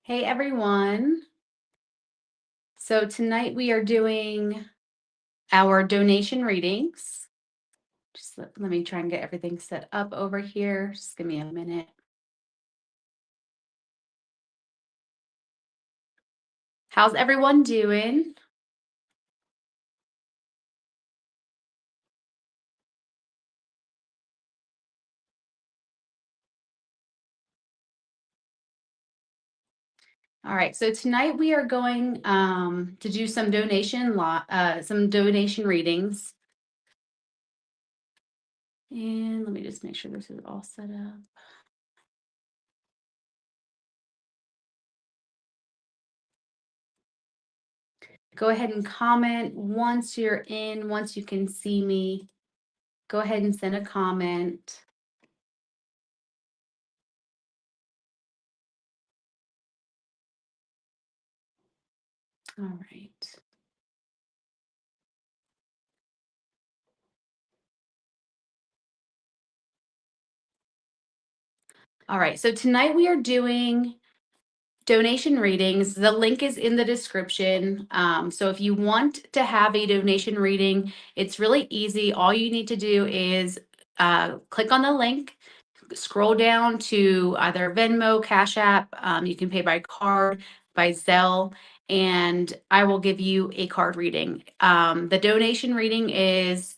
Hey everyone. So tonight we are doing our donation readings. Just let me try and get everything set up over here. Just give me a minute. How's everyone doing? All right, so tonight we are going to do some donation readings. And let me just make sure this is all set up. Go ahead and comment once you're in, once you can see me. Go ahead and send a comment. All right. All right, so tonight we are doing donation readings. The link is in the description. So if you want to have a donation reading, it's really easy. All you need to do is click on the link, scroll down to either Venmo, Cash App. You can pay by card, by Zelle, and I will give you a card reading. The donation reading is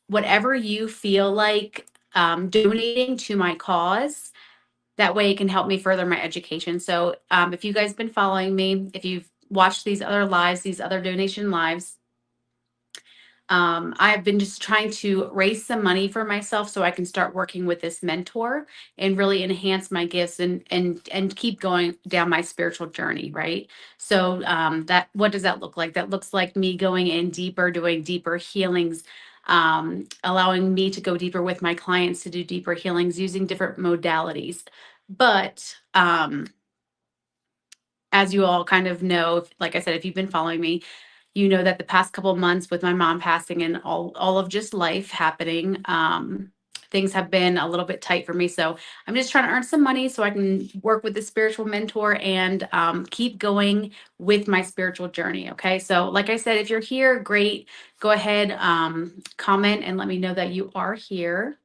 whatever you feel like donating to my cause. That way it can help me further my education. So if you guys have been following me, if you've watched these other lives, these other donation lives, I've been just trying to raise some money for myself so I can start working with this mentor and really enhance my gifts and keep going down my spiritual journey, right? So that what does that look like? That looks like me going in deeper, doing deeper healings, allowing me to go deeper with my clients to do deeper healings using different modalities. But as you all kind of know, like I said, if you've been following me, you know that the past couple of months with my mom passing and all of just life happening, things have been a little bit tight for me. So I'm just trying to earn some money so I can work with the spiritual mentor and keep going with my spiritual journey. Okay. So, like I said, if you're here, great. Go ahead, comment and let me know that you are here.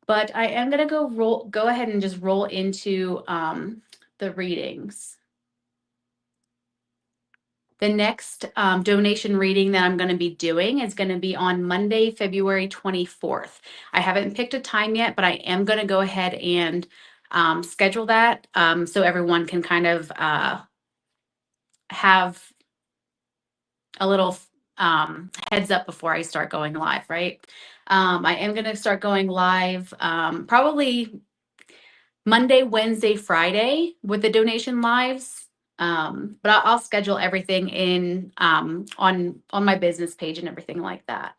But I am gonna go ahead and just roll into the readings. The next donation reading that I'm going to be doing is going to be on Monday, February 24th. I haven't picked a time yet, but I am going to go ahead and schedule that so everyone can kind of have a little heads up before I start going live, right? I am going to start going live probably Monday, Wednesday, Friday with the donation lives. But I'll schedule everything in on my business page and everything like that.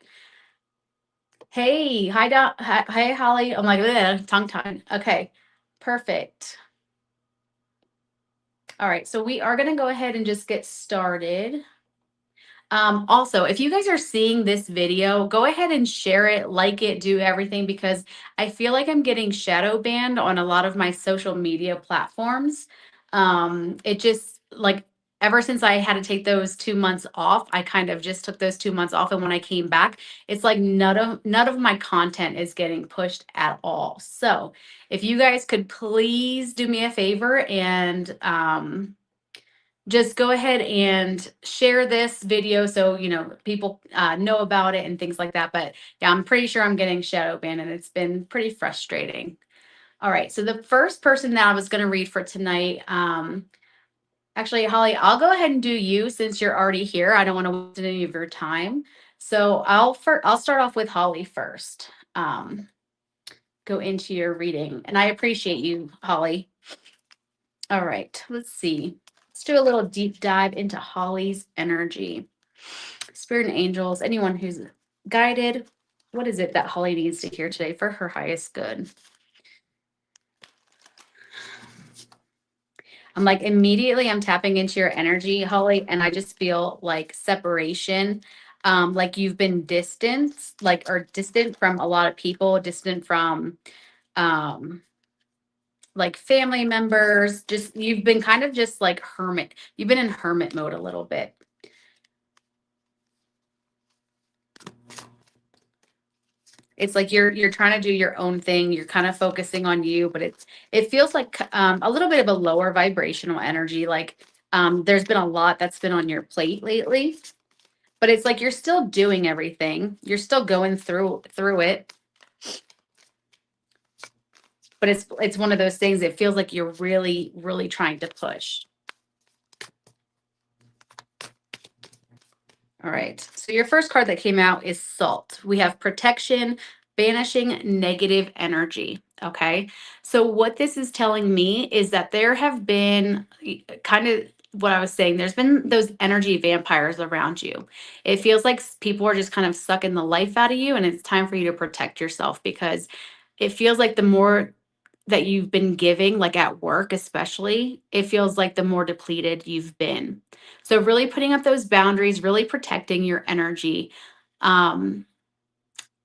Hey, hi, Holly. I'm like, tongue tied. Okay, perfect. All right, so we are going to go ahead and just get started. Also, if you guys are seeing this video, go ahead and share it, like it, do everything because I feel like I'm getting shadow banned on a lot of my social media platforms. It just like ever since I had to take those 2 months off, I kind of just took those 2 months off. And when I came back, it's like none of my content is getting pushed at all. So if you guys could please do me a favor and just go ahead and share this video so people know about it and things like that. But yeah, I'm pretty sure I'm getting shadow banned and it's been pretty frustrating. All right, so the first person that I was going to read for tonight, actually, Holly, I'll go ahead and do you since you're already here. I don't want to waste any of your time, so I'll start off with Holly first. Go into your reading, and I appreciate you, Holly. All right, let's see. Let's do a little deep dive into Holly's energy. Spirit and angels, anyone who's guided, what is it that Holly needs to hear today for her highest good? I'm like, immediately I'm tapping into your energy, Holly, and I just feel like separation. Like you've been distanced, like or distant from a lot of people, distant from like family members, just you've been kind of just like hermit. You've been in hermit mode a little bit. It's like you're trying to do your own thing. You're kind of focusing on you, but it feels like a little bit of a lower vibrational energy. Like there's been a lot that's been on your plate lately, but it's like you're still doing everything. You're still going through it, but it's one of those things. It feels like you're really really trying to push. All right. So your first card that came out is Salt. We have protection, banishing negative energy. Okay. So what this is telling me is that there have been kind of what I was saying, there's been those energy vampires around you. It feels like people are just kind of sucking the life out of you, and it's time for you to protect yourself because it feels like the more that you've been giving, like at work especially, it feels like the more depleted you've been. So really putting up those boundaries, really protecting your energy. Um,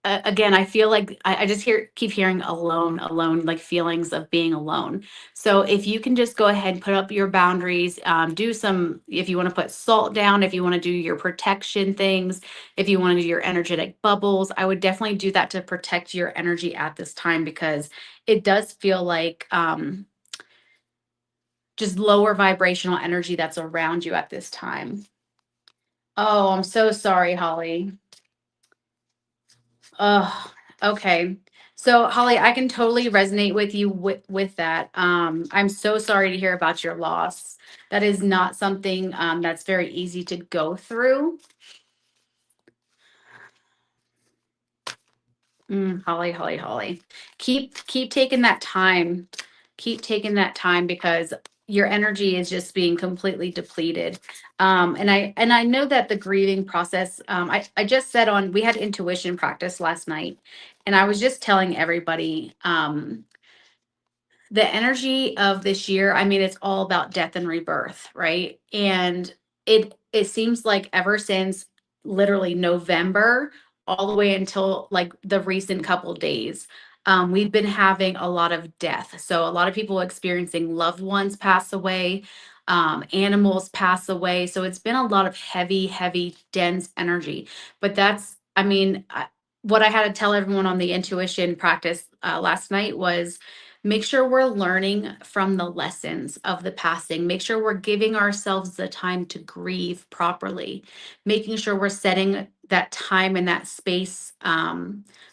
Again, I feel like I just keep hearing alone, alone, like feelings of being alone. So if you can just go ahead and put up your boundaries, do some, if you want to put salt down, if you want to do your protection things, if you want to do your energetic bubbles, I would definitely do that to protect your energy at this time because it does feel like just lower vibrational energy that's around you at this time. Oh, I'm so sorry, Holly. Oh, okay. So Holly, I can totally resonate with you with that. I'm so sorry to hear about your loss. That is not something that's very easy to go through. Holly, Holly, Holly. Keep taking that time. Keep taking that time because your energy is just being completely depleted. And I know that the grieving process, I just said on we had intuition practice last night, and I was just telling everybody the energy of this year, I mean, it's all about death and rebirth, right? And it seems like ever since literally November all the way until like the recent couple days, we've been having a lot of death. So a lot of people experiencing loved ones pass away, animals pass away. So it's been a lot of heavy, heavy, dense energy. But that's, I mean, what I had to tell everyone on the intuition practice last night was make sure we're learning from the lessons of the passing. Make sure we're giving ourselves the time to grieve properly, making sure we're setting that time and that space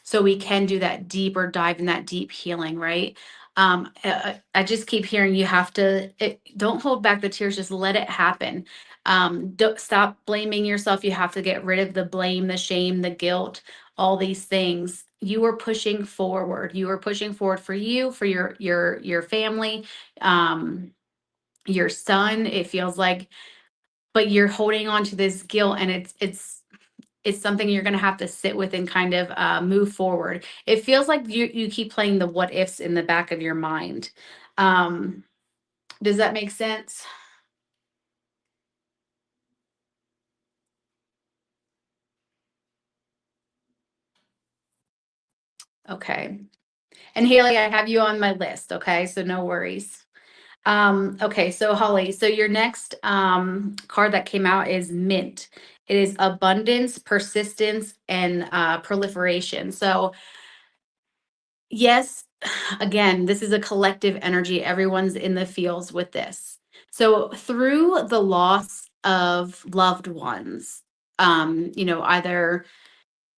so we can do that deeper dive in that deep healing, right? I just keep hearing you have to, don't hold back the tears, just let it happen. Don't stop blaming yourself. You have to get rid of the blame, the shame, the guilt, all these things. You are pushing forward. You are pushing forward for you, for your family, um your son, it feels like, but you're holding on to this guilt, and it's something you're going to have to sit with and kind of move forward. It feels like you keep playing the what ifs in the back of your mind. um does that make sense? Okay. And Haley, I have you on my list, okay, so no worries. Okay, so Holly, so your next card that came out is Mint. It is abundance, persistence, and proliferation. So, yes, again, this is a collective energy. Everyone's in the fields with this. So, through the loss of loved ones, either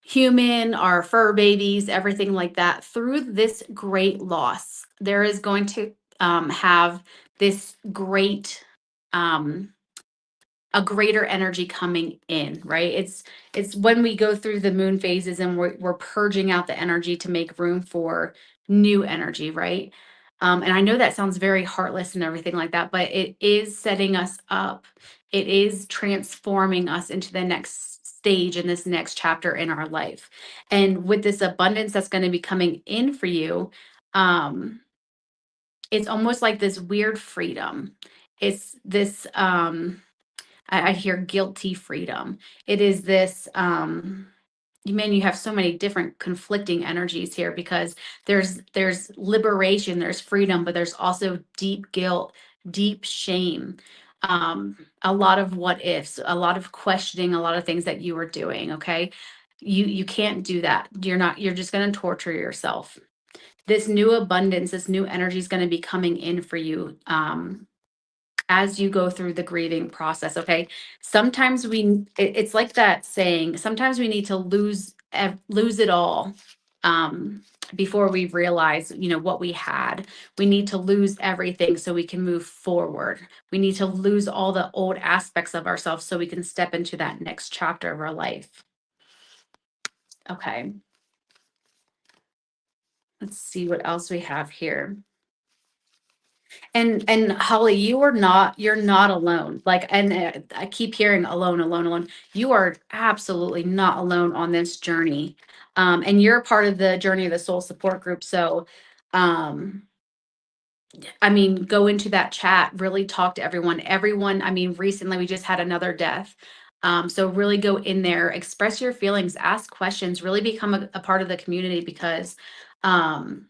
human or fur babies, everything like that, through this great loss, there is going to have this great um a greater energy coming in, right? It's when we go through the moon phases and we're purging out the energy to make room for new energy, right? And I know that sounds very heartless and everything like that, but it is setting us up. It is transforming us into the next stage in this next chapter in our life. And with this abundance that's going to be coming in for you, um, it's almost like this weird freedom. It's this I hear guilty freedom. It is this man, you have so many different conflicting energies here because there's liberation, there's freedom, but there's also deep guilt, deep shame, a lot of what ifs, a lot of questioning, a lot of things that you were doing. Okay, you can't do that. You're just going to torture yourself. This new abundance, this new energy is going to be coming in for you. As you go through the grieving process. Okay, sometimes it's like that saying, sometimes we need to lose it all, um before we realize, what we had. We need to lose everything so we can move forward. We need to lose all the old aspects of ourselves so we can step into that next chapter of our life. Okay, let's see what else we have here. And Holly, you're not alone. Like, and I keep hearing alone, alone, alone. You are absolutely not alone on this journey. And you're part of the journey of the soul support group. So, um, I mean, go into that chat, really talk to everyone. Everyone, I mean, recently we just had another death. So really go in there, express your feelings, ask questions, really become a part of the community because, um,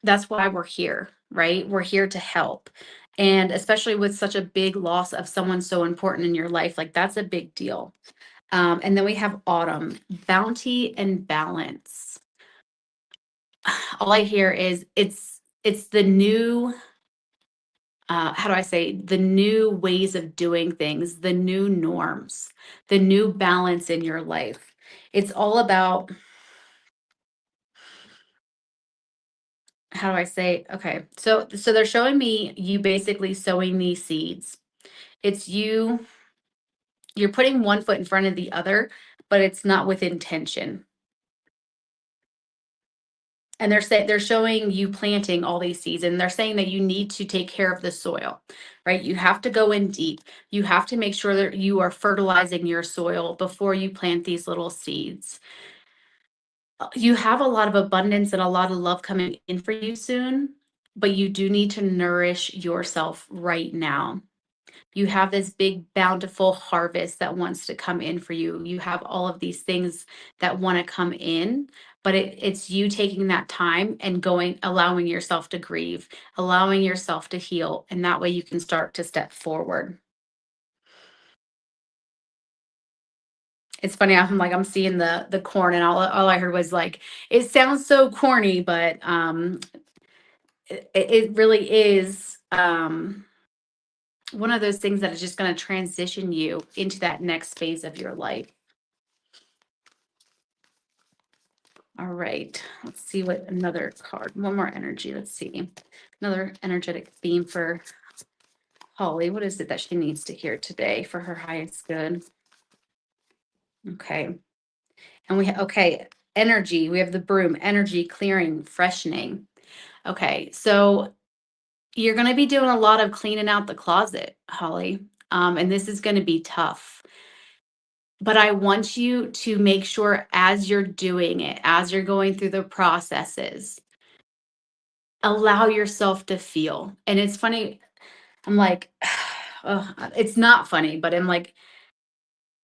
that's why we're here, right? We're here to help. And especially with such a big loss of someone so important in your life, like that's a big deal. And then we have autumn, bounty and balance. All I hear is it's the new, how do I say, the new ways of doing things, the new norms, the new balance in your life. It's all about, how do I say, okay, so they're showing me you basically sowing these seeds. It's you're putting one foot in front of the other, but it's not with intention. And they're showing you planting all these seeds, and they're saying that you need to take care of the soil, right? You have to go in deep. You have to make sure that you are fertilizing your soil before you plant these little seeds. You have a lot of abundance and a lot of love coming in for you soon, but you do need to nourish yourself right now. You have this big bountiful harvest that wants to come in for you. You have all of these things that want to come in, but it's you taking that time and going, allowing yourself to grieve, allowing yourself to heal, and that way you can start to step forward. It's funny, I'm seeing the corn, and all I heard was like, it sounds so corny, but it really is, one of those things that is just going to transition you into that next phase of your life. All right, let's see what another card, one more energy. Let's see. Another energetic theme for Holly. What is it that she needs to hear today for her highest good? Okay. And okay, energy. We have the broom, energy, clearing, freshening. Okay, so you're going to be doing a lot of cleaning out the closet, Holly. And this is going to be tough. But I want you to make sure as you're doing it, as you're going through the processes, allow yourself to feel. And it's funny, I'm like, it's not funny, but I'm like,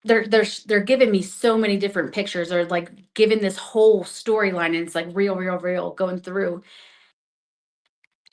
they're giving me so many different pictures, or like giving this whole storyline, and it's like real, real, real going through.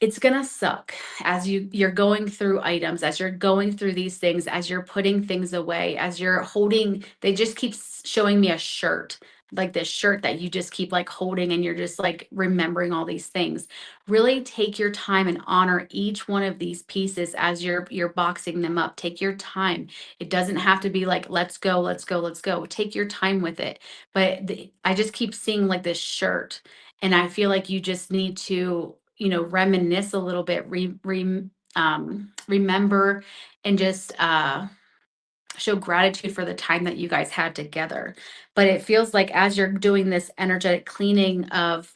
It's gonna suck as you're going through items, as you're going through these things, as you're putting things away, as you're holding. They just keep showing me a shirt, like this shirt that you just keep like holding, and you're just like remembering all these things. Really take your time and honor each one of these pieces as you're boxing them up. Take your time. It doesn't have to be like, let's go, let's go, let's go. Take your time with it. But I just keep seeing like this shirt, and I feel like you just need to, reminisce a little bit, remember, and just show gratitude for the time that you guys had together. But it feels like as you're doing this energetic cleaning of,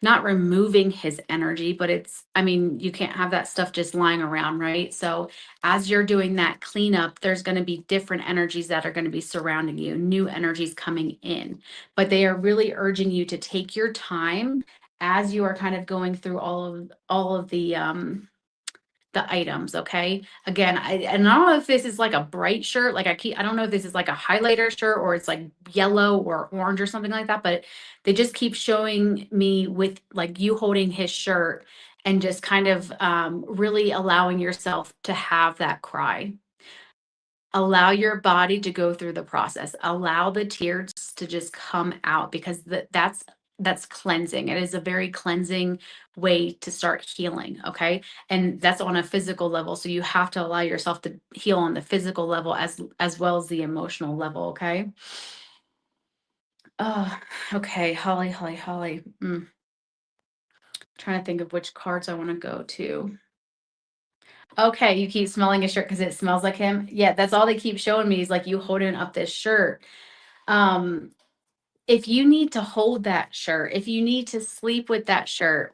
not removing his energy, but I mean, you can't have that stuff just lying around, right? So as you're doing that cleanup, there's going to be different energies that are going to be surrounding you, new energies coming in, but they are really urging you to take your time as you are kind of going through all of the the items, okay? Again, and I don't know if this is like a bright shirt, like I don't know if this is like a highlighter shirt or it's like yellow or orange or something like that, but they just keep showing me with like you holding his shirt and just kind of really allowing yourself to have that cry. Allow your body to go through the process. Allow the tears to just come out because that's cleansing. It is a very cleansing way to start healing, okay? And that's on a physical level, so you have to allow yourself to heal on the physical level as well as the emotional level, okay? Oh, okay, Holly, Holly, Holly. Trying to think of which cards I want to go to. Okay, you keep smelling his shirt because it smells like him. Yeah, that's all they keep showing me is like you holding up this shirt. Um, if you need to hold that shirt, if you need to sleep with that shirt,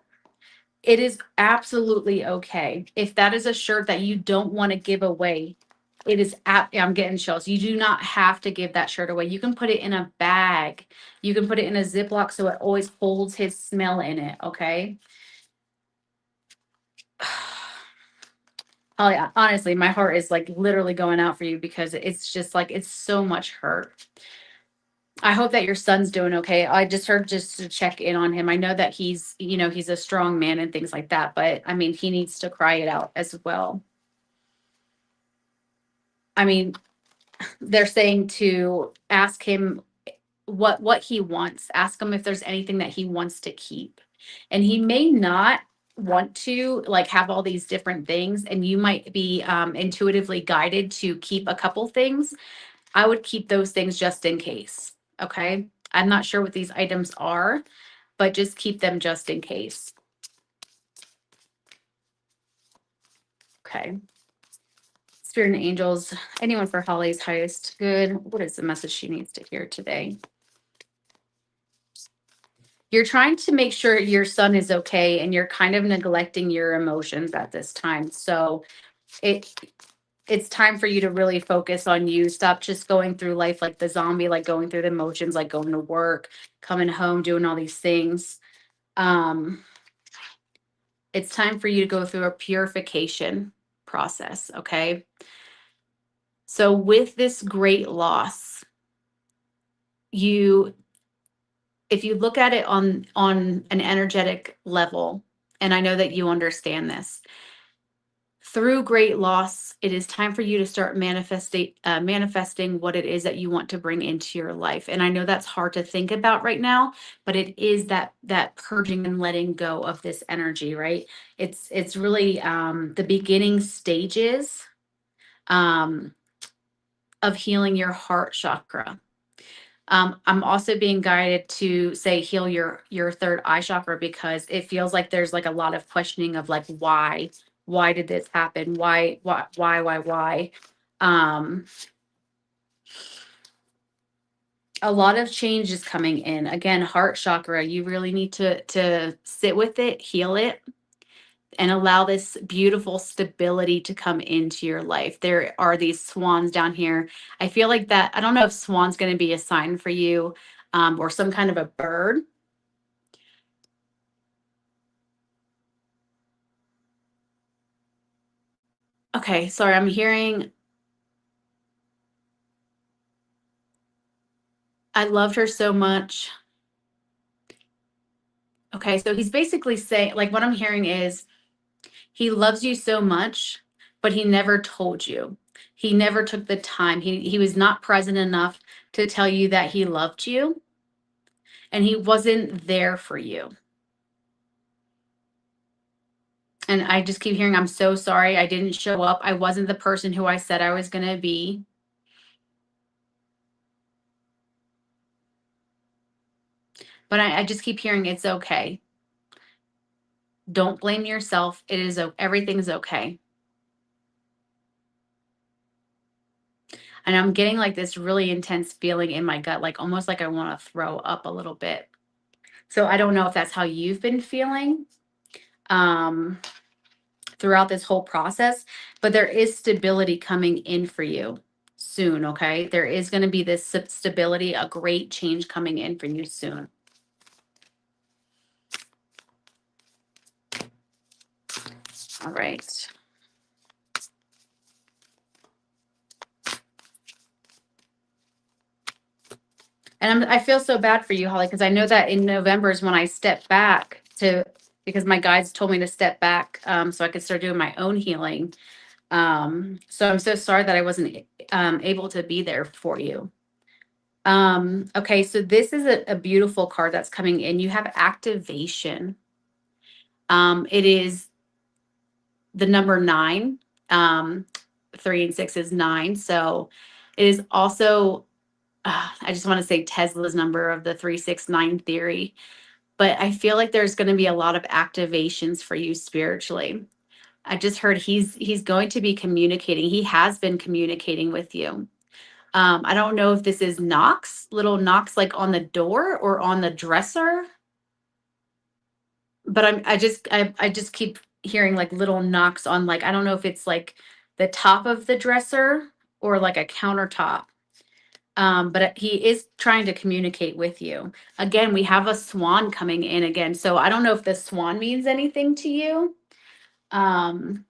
it is absolutely okay. If that is a shirt that you don't want to give away, it is I'm getting chills. You do not have to give that shirt away. You can put it in a bag. You can put it in a Ziploc so it always holds his smell in it, okay? Oh yeah, honestly, my heart is like literally going out for you because it's just like it's so much hurt. I hope that your son's doing okay. I just heard just to check in on him. I know that he's a strong man and things like that, but I mean, he needs to cry it out as well. I mean, they're saying to ask him what he wants. Ask him if there's anything that he wants to keep. And he may not want to like have all these different things and you might be intuitively guided to keep a couple things. I would keep those things just in case. Okay. I'm not sure what these items are, but just keep them just in case. Okay. Spirit and angels, anyone for Holly's highest good. What is the message she needs to hear today? You're trying to make sure your son is okay and you're kind of neglecting your emotions at this time. So it it's time for you to really focus on you. Stop just going through life like the zombie, like going through the motions, like going to work, coming home, doing all these things. Um, it's time for you to go through a purification process, okay? So with this great loss, you if you look at it on an energetic level, and I know that you understand this, through great loss, it is time for you to start manifesting what it is that you want to bring into your life. And I know that's hard to think about right now, but it is that purging and letting go of this energy, right? It's really the beginning stages um, of healing your heart chakra. I'm also being guided to say heal your third eye chakra because it feels like there's like a lot of questioning of like why did this happen? Why? Um, a lot of change is coming in. Again, heart chakra, you really need to sit with it, heal it, and allow this beautiful stability to come into your life. There are these swans down here. I feel like that, I don't know if swan's going to be a sign for you or some kind of a bird. Okay, sorry, I'm hearing I loved her so much. Okay, so he's basically saying, like, what I'm hearing is he loves you so much, but he never told you. He never took the time. He was not present enough to tell you that he loved you, and he wasn't there for you. And I just keep hearing, I'm so sorry. I didn't show up. I wasn't the person who I said I was going to be. But I just keep hearing it's okay. Don't blame yourself. Everything's okay. And I'm getting like this really intense feeling in my gut, like almost like I want to throw up a little bit. So I don't know if that's how you've been feeling um, throughout this whole process, but there is stability coming in for you soon. Okay. There is going to be this stability, a great change coming in for you soon. All right. And I feel so bad for you, Holly, because I know that in November is when I step back to, because my guides told me to step back, so I could start doing my own healing. So I'm so sorry that I wasn't able to be there for you. Okay, so this is a beautiful card that's coming in. You have activation. It is the number 9. 3 and 6 is 9. So it is also, I just want to say Tesla's number of the 369 theory. But I feel like there's going to be a lot of activations for you spiritually. I just heard he's going to be communicating. He has been communicating with you. I don't know if this is knocks, little knocks like on the door or on the dresser, but I just keep hearing like little knocks on, like, I don't know if it's like the top of the dresser or like a countertop. But he is trying to communicate with you. Again, we have a swan coming in again. So I don't know if the swan means anything to you. Um,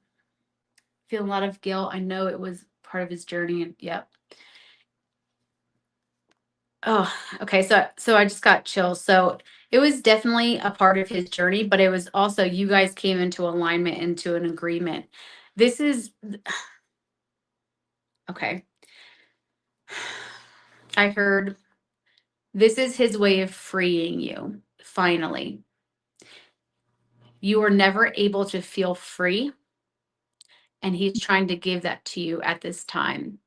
feel a lot of guilt. I know it was part of his journey. And yep. Oh, okay. So I just got chills. So it was definitely a part of his journey, but it was also you guys came into alignment, into an agreement. This is okay. I heard this is his way of freeing you. Finally, you were never able to feel free, and he's trying to give that to you at this time.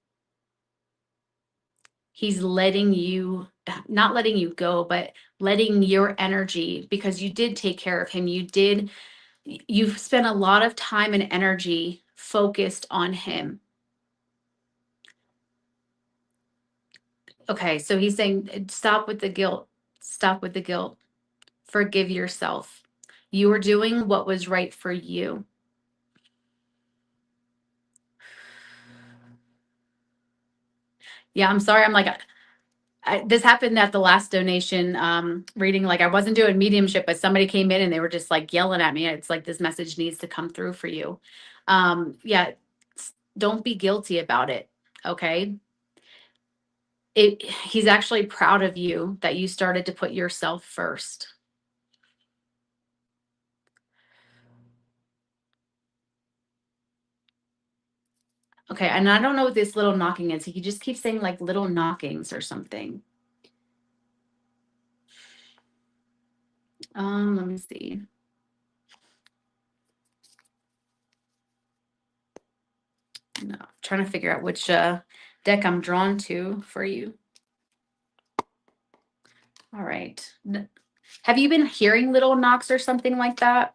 He's letting you, not letting you go, but letting your energy, because you did take care of him. You've spent a lot of time and energy focused on him. Okay, so he's saying, stop with the guilt. Stop with the guilt. Forgive yourself. You were doing what was right for you. Yeah, I'm sorry. I'm like, this happened at the last donation reading. Like, I wasn't doing mediumship, but somebody came in and they were just like yelling at me. It's like, this message needs to come through for you. Yeah, don't be guilty about it. Okay. He's actually proud of you that you started to put yourself first. Okay, and I don't know what this little knocking is. He just keeps saying like little knockings or something. Let me see. No, I'm trying to figure out which deck I'm drawn to for you. All right. Have you been hearing little knocks or something like that?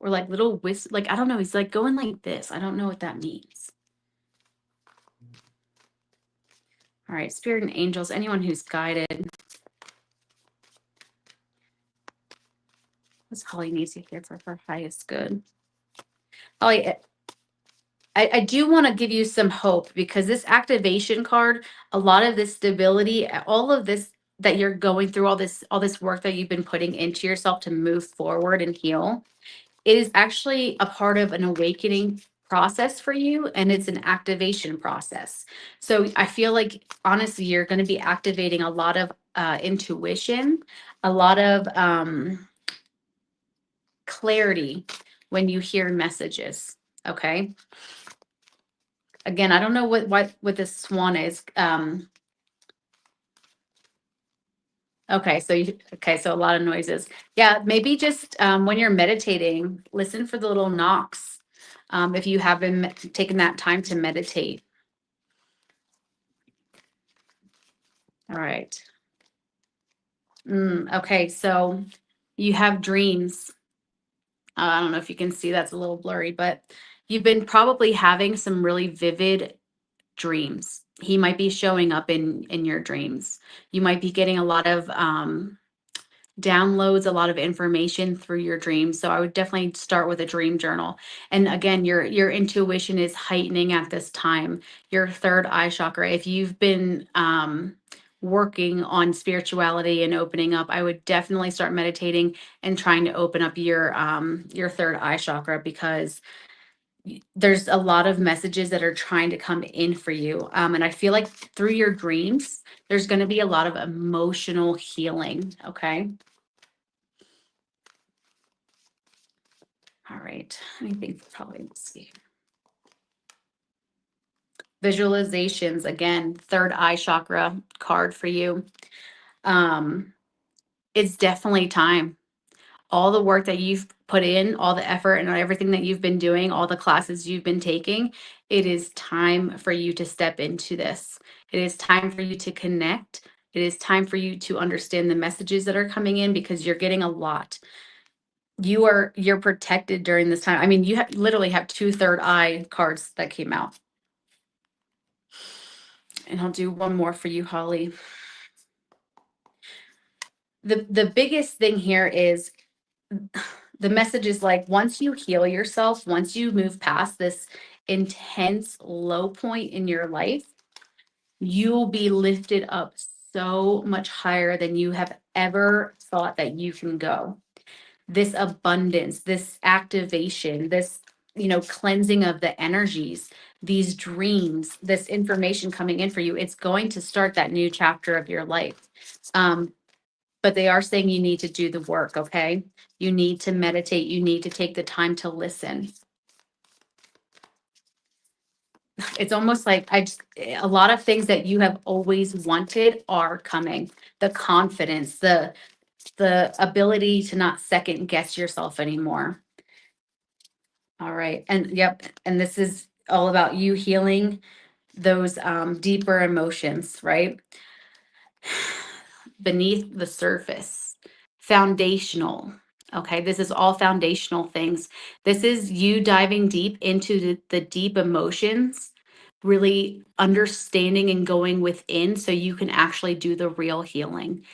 Or like little like, I don't know. He's like going like this. I don't know what that means. All right, spirit and angels, anyone who's guided. What's Holly needs to hear for her highest good? Holly, I do want to give you some hope, because this activation card, a lot of this stability, all of this that you're going through, all this work that you've been putting into yourself to move forward and heal, it is actually a part of an awakening process for you, and it's an activation process. So I feel like honestly, you're going to be activating a lot of intuition, a lot of clarity when you hear messages. Okay. Again, I don't know what this swan is. Okay, so okay, so a lot of noises. Yeah, maybe just when you're meditating, listen for the little knocks. If you have been taking that time to meditate. All right. Okay, so you have dreams. I don't know if you can see, that's a little blurry, but you've been probably having some really vivid dreams. He might be showing up in your dreams. You might be getting a lot of downloads, a lot of information through your dreams. So I would definitely start with a dream journal. And again, your intuition is heightening at this time. Your third eye chakra. If you've been working on spirituality and opening up, I would definitely start meditating and trying to open up your third eye chakra, because there's a lot of messages that are trying to come in for you. And I feel like through your dreams, there's going to be a lot of emotional healing. Okay. All right. I think probably, let's see. Visualizations, again, third eye chakra card for you. It's definitely time. All the work that you've put in, all the effort and everything that you've been doing, all the classes you've been taking, it is time for you to step into this. It is time for you to connect. It is time for you to understand the messages that are coming in because you're getting a lot. You're protected during this time. I mean, you literally have two third eye cards that came out. And I'll do one more for you, Holly. The biggest thing here is the message is like, once you heal yourself, once you move past this intense low point in your life, you will be lifted up so much higher than you have ever thought that you can go. This abundance, this activation, this, cleansing of the energies, these dreams, this information coming in for you, it's going to start that new chapter of your life. But they are saying you need to do the work, okay? You need to meditate. You need to take the time to listen. It's almost like a lot of things that you have always wanted are coming. The confidence, the ability to not second guess yourself anymore. All right. And yep. And this is all about you healing those deeper emotions, right? Beneath the surface, foundational. Okay, this is all foundational things. This is you diving deep into the deep emotions, really understanding and going within so you can actually do the real healing.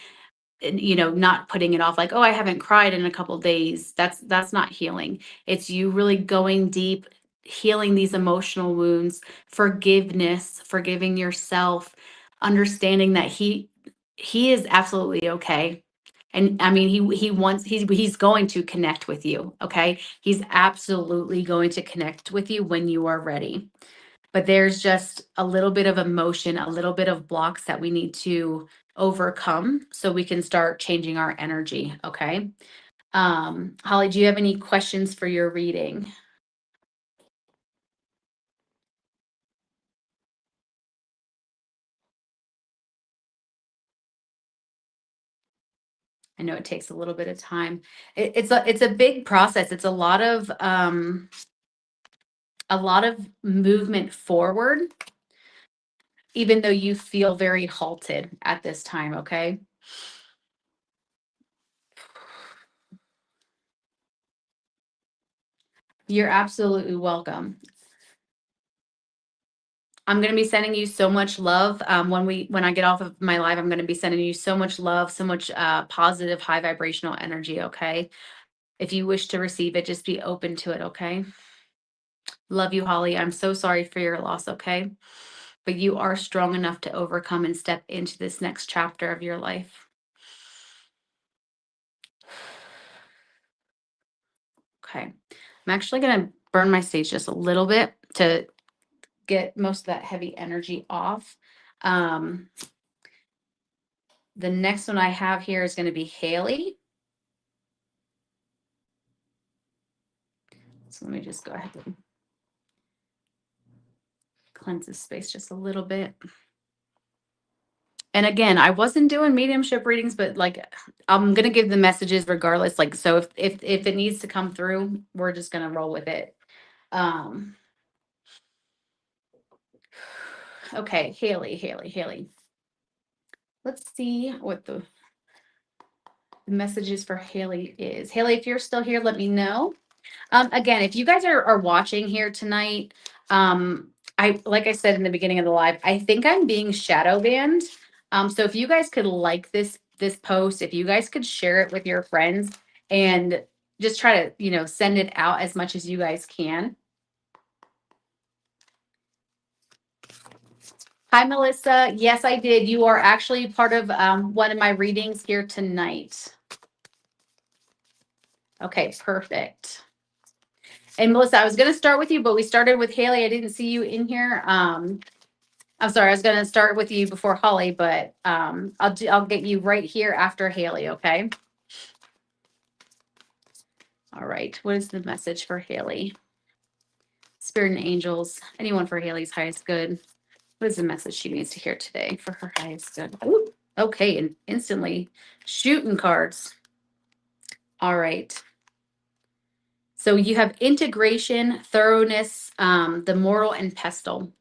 And not putting it off like, oh, I haven't cried in a couple days. That's not healing. It's you really going deep, healing these emotional wounds, forgiveness, forgiving yourself, understanding that he is absolutely okay. And I mean, he's going to connect with you. Okay. He's absolutely going to connect with you when you are ready. But there's just a little bit of emotion, a little bit of blocks that we need to overcome so we can start changing our energy. Okay. Holly, do you have any questions for your reading? I know it takes a little bit of time. It's a big process. It's a lot of movement forward, even though you feel very halted at this time. Okay. You're absolutely welcome. I'm going to be sending you so much love. When I get off of my live, I'm going to be sending you so much love, so much positive, high vibrational energy. Okay. If you wish to receive it, just be open to it. Okay. Love you, Holly. I'm so sorry for your loss. Okay. But you are strong enough to overcome and step into this next chapter of your life. Okay. I'm actually going to burn my stage just a little bit to get most of that heavy energy off. The next one I have here is going to be Haley. So let me just go ahead and cleanse this space just a little bit. And again, I wasn't doing mediumship readings, but like I'm gonna give the messages regardless. Like, so if it needs to come through, we're just gonna roll with it. Okay, Haley. Let's see what the messages for Haley is. Haley, if you're still here, let me know. Again, if you guys are watching here tonight, like I said in the beginning of the live, I think I'm being shadow banned. So if you guys could like this post, if you guys could share it with your friends and just try to, send it out as much as you guys can. Hi, Melissa. Yes, I did. You are actually part of one of my readings here tonight. Okay, perfect. And Melissa, I was going to start with you, but we started with Haley. I didn't see you in here. I'm sorry, I was going to start with you before Holly, but I'll get you right here after Haley. Okay. All right. What is the message for Haley? Spirit and angels. Anyone for Haley's highest good. What is the message she needs to hear today for her highest good? Ooh, okay, and instantly shooting cards. All right. So you have integration, thoroughness, the mortal, and pestle.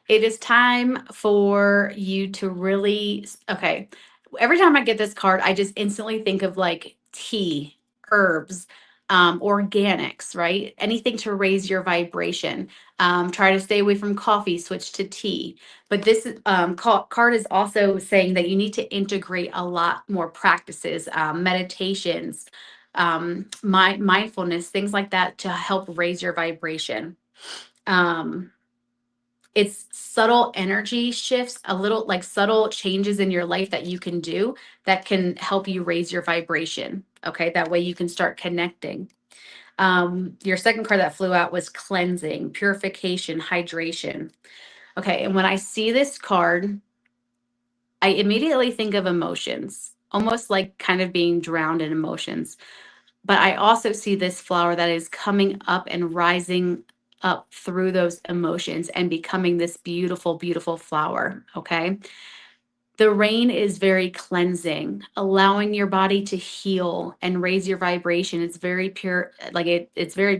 It is time for you to really, okay. Every time I get this card, I just instantly think of like tea, herbs, organics, right? Anything to raise your vibration. Try to stay away from coffee, switch to tea. But this card is also saying that you need to integrate a lot more practices, meditations, mindfulness, things like that to help raise your vibration. Um, it's subtle energy shifts, a little like subtle changes in your life that you can do that can help you raise your vibration. Okay, that way you can start connecting. Your second card that flew out was cleansing, purification, hydration. Okay, and when I see this card, I immediately think of emotions, almost like kind of being drowned in emotions. But I also see this flower that is coming up and rising up through those emotions and becoming this beautiful, beautiful flower. Okay. The rain is very cleansing, allowing your body to heal and raise your vibration. It's very pure, like it's very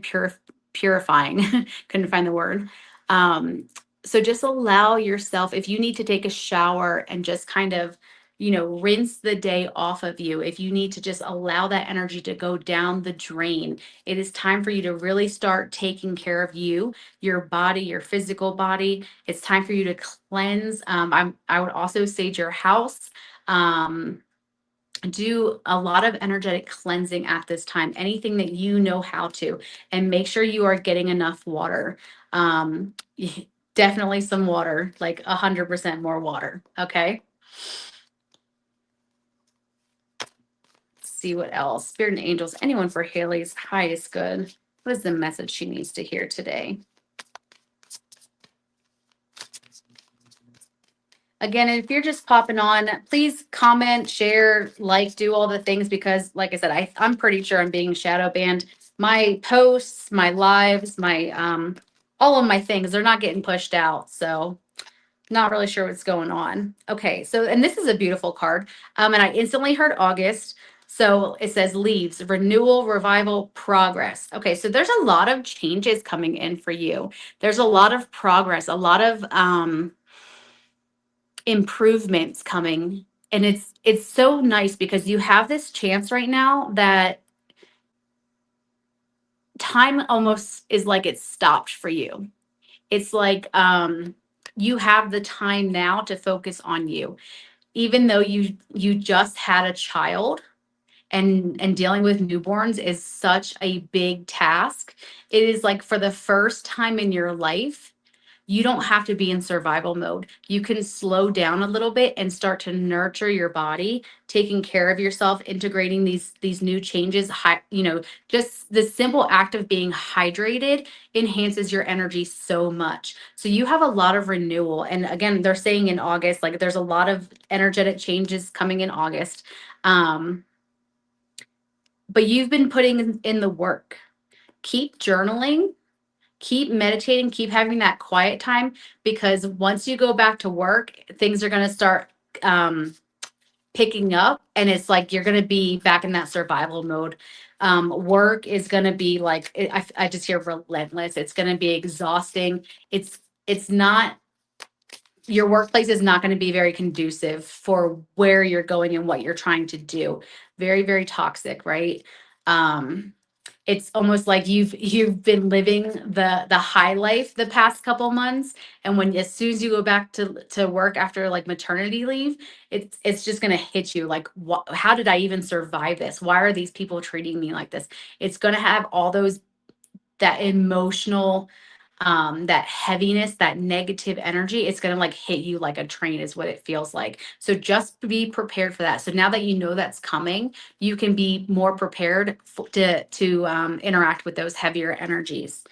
purifying. Couldn't find the word. Um, so just allow yourself, if you need to take a shower and just kind of, rinse the day off of you, if you need to just allow that energy to go down the drain, it is time for you to really start taking care of you, your body, your physical body. It's time for you to cleanse. I would also sage your house. Do a lot of energetic cleansing at this time, anything that you know how to, and make sure you are getting enough water. Um, Definitely some water, like 100% more water. Okay. Let's see what else. Spirit and angels, anyone for Haley's highest good. What is the message she needs to hear today? Again, if you're just popping on, please comment, share, like, do all the things because, like I said, I'm pretty sure I'm being shadow banned. My posts, my lives, my all of my things, they're not getting pushed out. So not really sure what's going on. Okay, so and this is a beautiful card. And I instantly heard August. So it says leaves, renewal, revival, progress. Okay, so there's a lot of changes coming in for you. There's a lot of progress, a lot of improvements coming, and it's so nice because you have this chance right now that time almost is like it's stopped for you. It's like you have the time now to focus on you, even though you just had a child, and dealing with newborns is such a big task. It is like for the first time in your life, you don't have to be in survival mode. You can slow down a little bit and start to nurture your body, taking care of yourself, integrating these new changes. Just the simple act of being hydrated enhances your energy so much. So you have a lot of renewal. And again, they're saying in August, like there's a lot of energetic changes coming in August. But you've been putting in the work. Keep journaling, keep meditating, keep having that quiet time, because once you go back to work, things are going to start picking up, and it's like you're going to be back in that survival mode. Work is going to be like I just hear relentless. It's going to be exhausting. It's not, your workplace is not going to be very conducive for where you're going and what you're trying to do. Very, very toxic, right? It's almost like you've been living the high life the past couple months, and when as soon as you go back to work after like maternity leave, it's just going to hit you like, how did I even survive this? Why are these people treating me like this? It's going to have all those, that emotional that heaviness, that negative energy, it's going to like hit you like a train, is what it feels like. So just be prepared for that. So now that you know that's coming, you can be more prepared to interact with those heavier energies.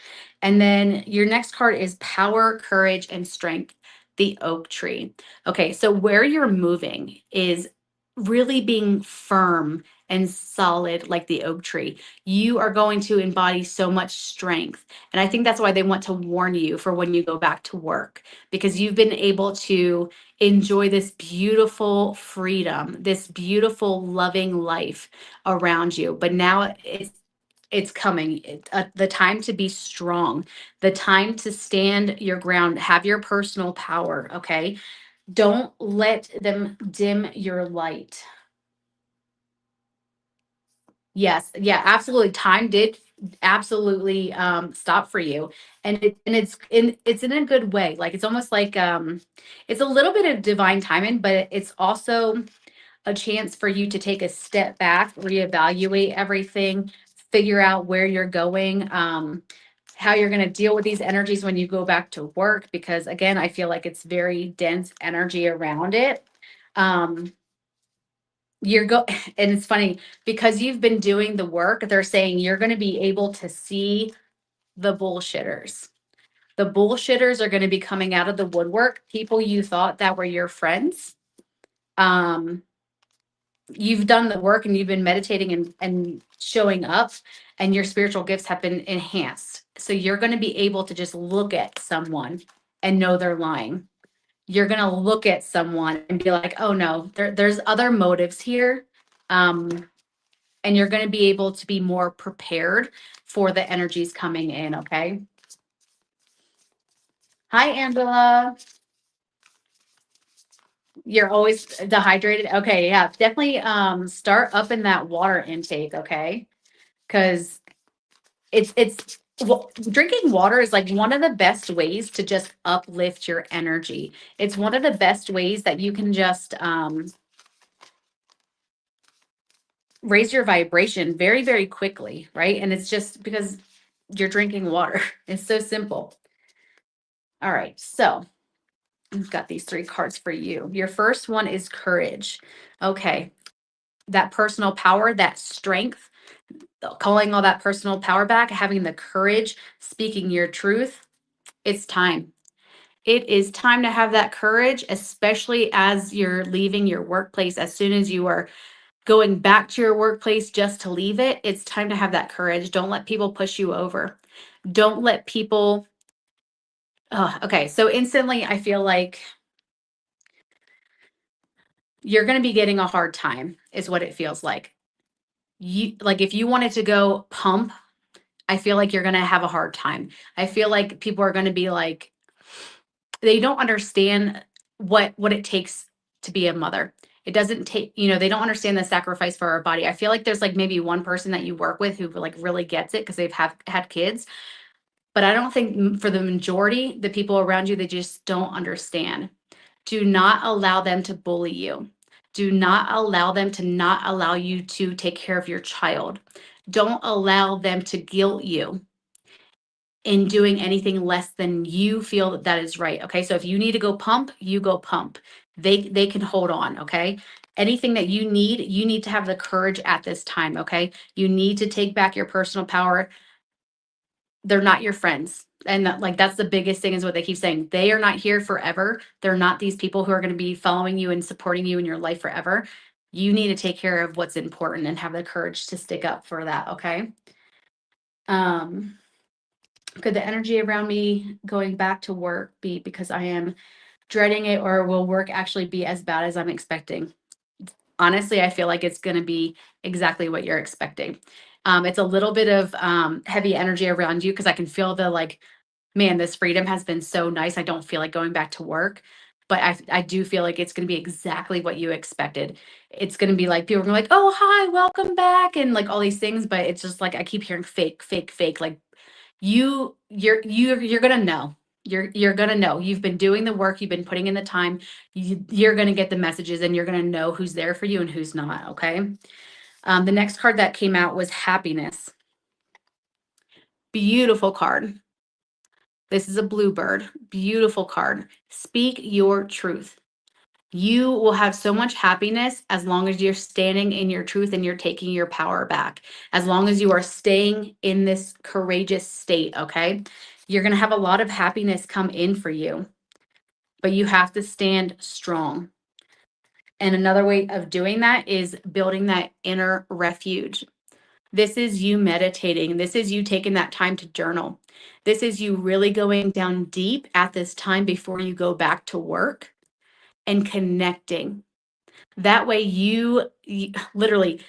And then your next card is power, courage, and strength, the oak tree. Okay, so where you're moving is really being firm and solid like the oak tree. You are going to embody so much strength. And I think that's why they want to warn you for when you go back to work, because you've been able to enjoy this beautiful freedom, this beautiful loving life around you. But now it's coming. The time to be strong, the time to stand your ground, have your personal power. Okay. Don't let them dim your light. Yes, yeah, absolutely. Time did absolutely stop for you. And it's in a good way. Like it's almost like it's a little bit of divine timing, but it's also a chance for you to take a step back, reevaluate everything, figure out where you're going, how you're going to deal with these energies when you go back to work, because again, I feel like it's very dense energy around it. Um you're go and it's funny because you've been doing the work, they're saying you're going to be able to see the bullshitters. The bullshitters are going to be coming out of the woodwork, people you thought that were your friends. um you've done the work and you've been meditating and showing up, and your spiritual gifts have been enhanced, so you're going to be able to just look at someone and know they're lying. You're going to look at someone and be like, oh no, there's other motives here. um and you're going to be able to be more prepared for the energies coming in. Okay. Hi, Angela. You're always dehydrated. Okay. Yeah. Definitely start up in that water intake. Okay. Because drinking water is like one of the best ways to just uplift your energy. It's one of the best ways that you can just raise your vibration very, very quickly. Right. And it's just because you're drinking water. It's so simple. All right. So I've got these three cards for you. Your first one is courage. Okay. That personal power, that strength, calling all that personal power back, having the courage, speaking your truth. It's time. It is time to have that courage, especially as you're leaving your workplace. As soon as you are going back to your workplace just to leave it, it's time to have that courage. Don't let people push you over. Don't let people. Oh, okay. So instantly, I feel like you're going to be getting a hard time, is what it feels like. You like if you wanted to go pump, I feel like you're going to have a hard time. I feel like people are going to be like, they don't understand what it takes to be a mother. It doesn't take, they don't understand the sacrifice for our body. I feel like there's like maybe one person that you work with who like really gets it because they've have had kids, but I don't think for the majority, the people around you, they just don't understand. Do not allow them to bully you. Do not allow them to not allow you to take care of your child. Don't allow them to guilt you in doing anything less than you feel that is right. Okay. So if you need to go pump, you go pump. They can hold on. Okay. Anything that you need to have the courage at this time. Okay. You need to take back your personal power. They're not your friends. And like that's the biggest thing is what they keep saying. They are not here forever. They're not these people who are going to be following you and supporting you in your life forever. You need to take care of what's important and have the courage to stick up for that. Okay. Um, could the energy around me going back to work be because I am dreading it, or will work actually be as bad as I'm expecting? Honestly, I feel like it's going to be exactly what you're expecting. It's a little bit of heavy energy around you because I can feel the like, man, this freedom has been so nice. I don't feel like going back to work, but I do feel like it's going to be exactly what you expected. It's going to be like people are gonna be like, oh, hi, welcome back, and like all these things, but it's just like I keep hearing fake, fake, fake. Like you're gonna know. You're gonna know. You've been doing the work. You've been putting in the time. You're gonna get the messages, and you're gonna know who's there for you and who's not. Okay. The next card that came out was happiness. Beautiful card. This is a bluebird. Beautiful card. Speak your truth. You will have so much happiness as long as you're standing in your truth and you're taking your power back. As long as you are staying in this courageous state, okay? You're going to have a lot of happiness come in for you, but you have to stand strong. And another way of doing that is building that inner refuge. This is you meditating. This is you taking that time to journal. This is you really going down deep at this time before you go back to work and connecting. That way you literally,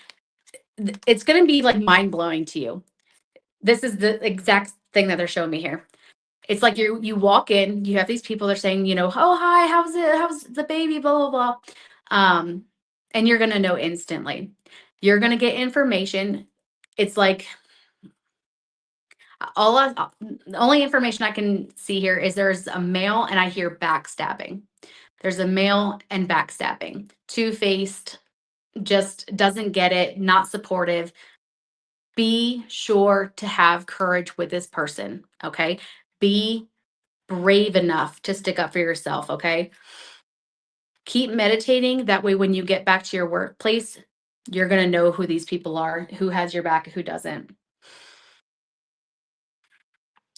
it's going to be like mind blowing to you. This is the exact thing that they're showing me here. It's like you walk in, you have these people that are saying, you know, oh, hi, how's it? How's the baby? Blah, blah, blah. And you're going to know instantly. You're going to get information. It's like the only information I can see here is there's a male and I hear backstabbing. There's a male and backstabbing. Two-faced, just doesn't get it, not supportive. Be sure to have courage with this person, okay? Be brave enough to stick up for yourself, okay? Keep meditating. That way, when you get back to your workplace, you're going to know who these people are, who has your back, who doesn't.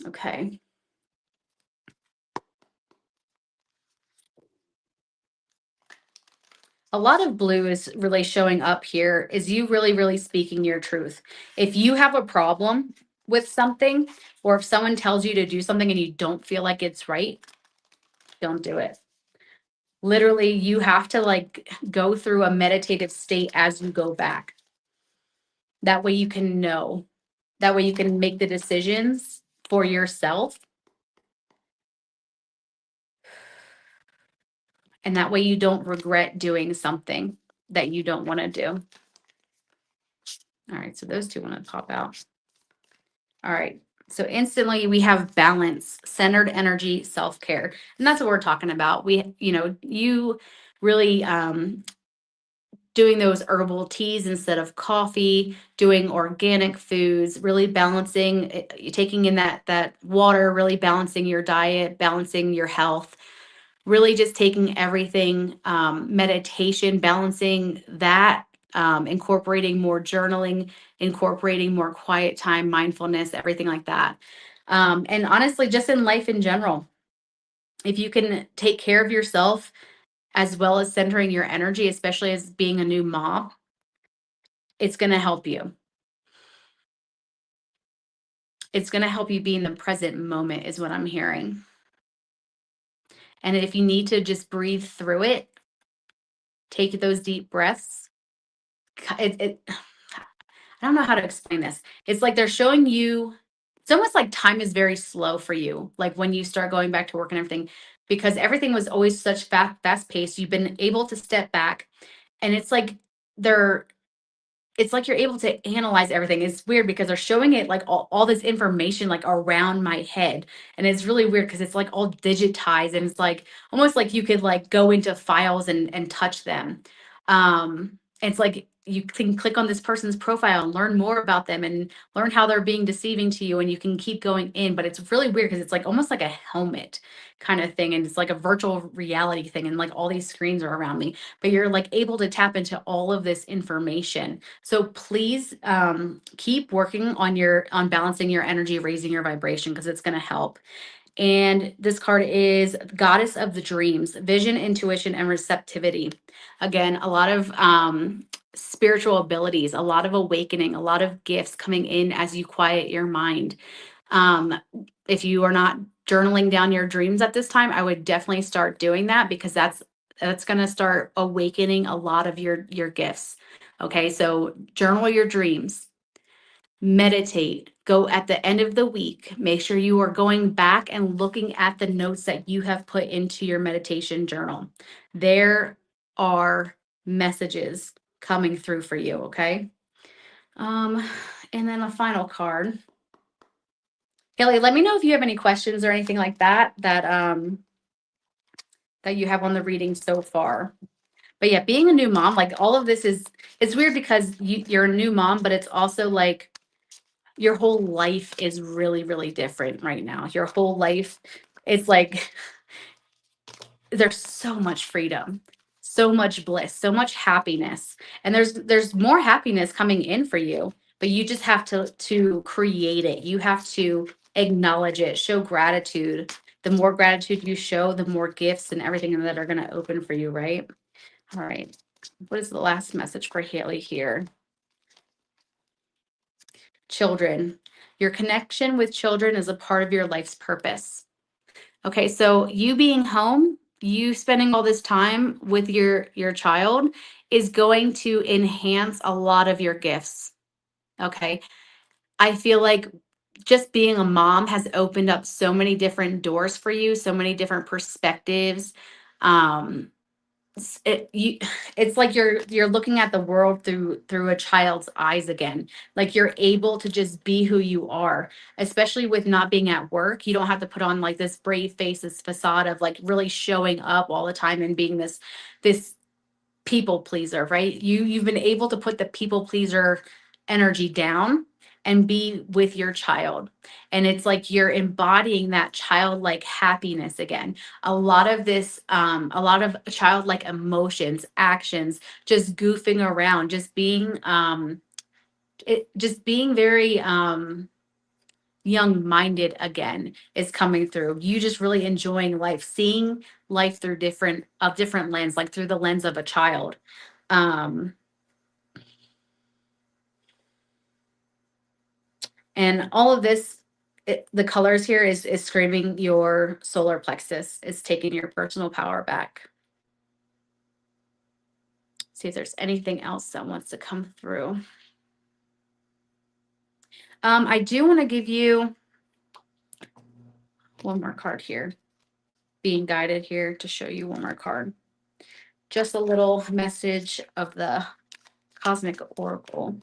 Okay. A lot of blue is really showing up here is you really, really speaking your truth. If you have a problem with something, or if someone tells you to do something and you don't feel like it's right, don't do it. Literally, you have to like go through a meditative state as you go back. That way you can know. That way you can make the decisions for yourself. And that way you don't regret doing something that you don't want to do. All right, so those two want to pop out. All right. So instantly we have balance, centered energy, self-care. And that's what we're talking about. You really doing those herbal teas instead of coffee, doing organic foods, really balancing, taking in that water, really balancing your diet, balancing your health, really just taking everything, meditation, balancing that, incorporating more journaling, incorporating more quiet time, mindfulness, everything like that. And honestly, just in life in general, if you can take care of yourself as well as centering your energy, especially as being a new mom, it's going to help you. It's going to help you be in the present moment, is what I'm hearing. And if you need to just breathe through it, take those deep breaths. I don't know how to explain this. It's like they're showing you, it's almost like time is very slow for you, like when you start going back to work and everything, because everything was always such fast paced. You've been able to step back, and they're it's like you're able to analyze everything. It's weird because they're showing it like all this information like around my head. And it's really weird because it's like all digitized, and it's like almost like you could like go into files and touch them. It's like you can click on this person's profile and learn more about them and learn how they're being deceiving to you, and you can keep going in. But it's really weird because it's like almost like a helmet kind of thing, and it's like a virtual reality thing, and like all these screens are around me, but you're like able to tap into all of this information. So please, keep working on balancing your energy, raising your vibration, because it's going to help. And this card is Goddess of the Dreams, Vision, Intuition, and Receptivity. Again, a lot of spiritual abilities, a lot of awakening, a lot of gifts coming in as you quiet your mind. If you are not journaling down your dreams at this time, I would definitely start doing that, because that's going to start awakening a lot of your gifts. Okay, so journal your dreams, meditate, go at the end of the week, make sure you are going back and looking at the notes that you have put into your meditation journal. There are messages coming through for you, okay? And then a final card. Kelly, let me know if you have any questions or anything like that that you have on the reading so far. But yeah, being a new mom, like all of this it's weird because you're a new mom, but it's also like your whole life is really, really different right now. Your whole life is like there's so much freedom, so much bliss, so much happiness. And there's more happiness coming in for you, but you just have to create it. You have to acknowledge it, show gratitude. The more gratitude you show, the more gifts and everything that are going to open for you, right? All right. What is the last message for Haley here? Children. Your connection with children is a part of your life's purpose. Okay, so you being home, you spending all this time with your child is going to enhance a lot of your gifts. Okay. I feel like just being a mom has opened up so many different doors for you, so many different perspectives. Um, you it's like you're looking at the world through a child's eyes again. Like you're able to just be who you are, especially with not being at work. You don't have to put on like this brave face, this facade of like really showing up all the time and being this people pleaser, right? You've been able to put the people pleaser energy down and be with your child. And it's like you're embodying that childlike happiness again. A lot of childlike emotions, actions, just goofing around, just being very young minded again is coming through. You just really enjoying life, seeing life through different lens, like through the lens of a child. um and all of this, the colors here is screaming your solar plexus, is taking your personal power back. See if there's anything else that wants to come through. I do want to give you one more card here, being guided here to show you one more card. Just a little message of the Cosmic Oracle.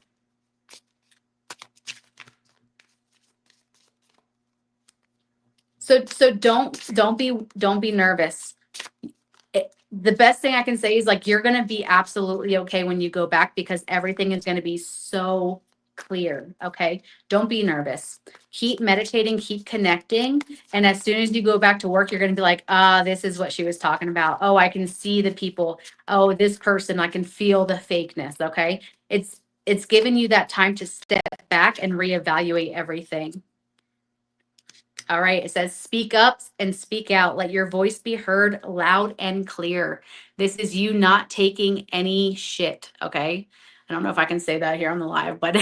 So don't be nervous. The best thing I can say is like you're going to be absolutely okay when you go back because everything is going to be so clear, okay? Don't be nervous. Keep meditating, keep connecting, and as soon as you go back to work, you're going to be like, this is what she was talking about. Oh, I can see the people. Oh, this person, I can feel the fakeness, okay? It's given you that time to step back and reevaluate everything. All right. It says, speak up and speak out. Let your voice be heard loud and clear. This is you not taking any shit. Okay. I don't know if I can say that here on the live, but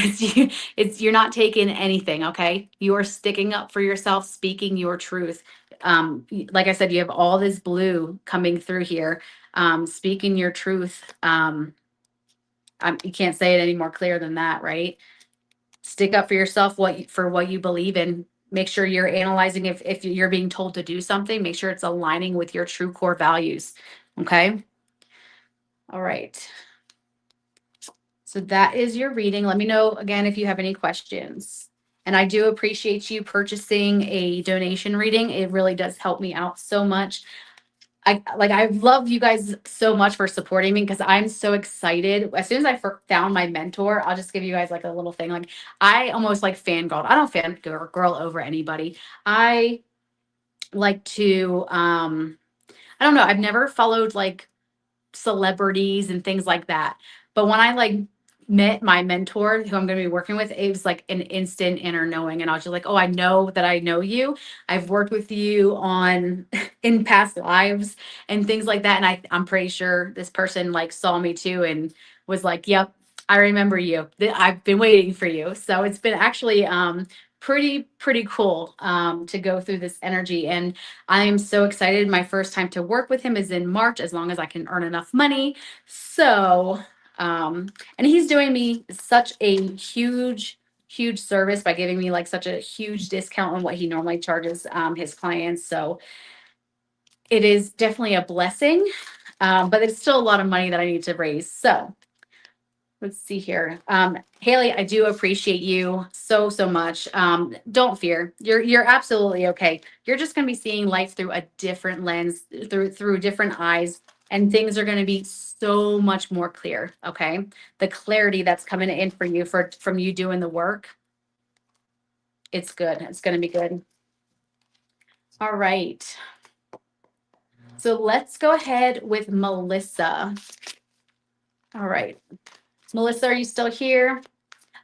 you're not taking anything. Okay. You are sticking up for yourself, speaking your truth. Like I said, you have all this blue coming through here, speaking your truth. You can't say it any more clear than that, right? Stick up for yourself, for what you believe in. Make sure you're analyzing if you're being told to do something, make sure it's aligning with your true core values. Okay. All right. So that is your reading. Let me know again if you have any questions. And I do appreciate you purchasing a donation reading. It really does help me out so much. I love you guys so much for supporting me because I'm so excited. As soon as I found my mentor, I'll just give you guys like a little thing. Like I almost like fangirl. I don't fangirl over anybody. I like to I don't know. I've never followed like celebrities and things like that. But when I like met my mentor, who I'm going to be working with, it was like an instant inner knowing. And I was just like, oh, I know that I know you. I've worked with you on in past lives and things like that. And I'm pretty sure this person like saw me too and was like, yep, I remember you. I've been waiting for you. So it's been actually pretty cool to go through this energy. And I am so excited. My first time to work with him is in March, as long as I can earn enough money. So, and he's doing me such a huge service by giving me like such a huge discount on what he normally charges his clients. So it is definitely a blessing, but it's still a lot of money that I need to raise. So let's see here. Haley, I do appreciate you so much. Don't fear. You're absolutely okay. You're just going to be seeing life through a different lens, through different eyes, and things are going to be so much more clear. Okay, the clarity that's coming in for you from you doing the work. it's good. It's going to be good. All right. So let's go ahead with Melissa. All right. Melissa, are you still here?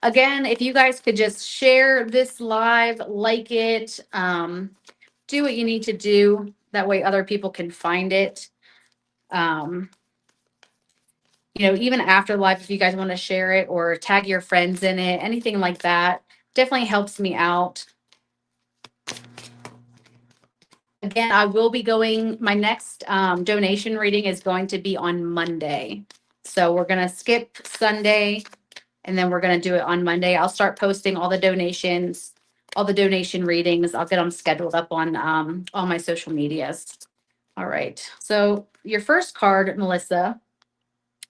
Again, if you guys could just share this live, like it, do what you need to do. That way other people can find it. Even after live, if you guys want to share it or tag your friends in it, anything like that, definitely helps me out. Again, I will be my next donation reading is going to be on Monday. So we're going to skip Sunday and then we're going to do it on Monday. I'll start posting all the donations, all the donation readings. I'll get them scheduled up on all my social medias. All right. So your first card, Melissa,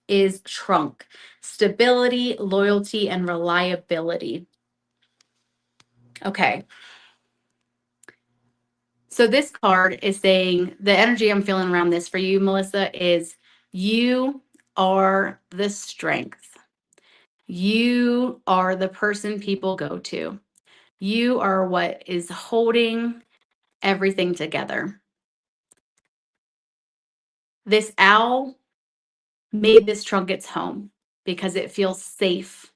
is Trunk. Stability, loyalty, and reliability. Okay. So this card is saying the energy I'm feeling around this for you, Melissa, is you are the strength. You are the person people go to. You are what is holding everything together. This owl made this trunk its home because it feels safe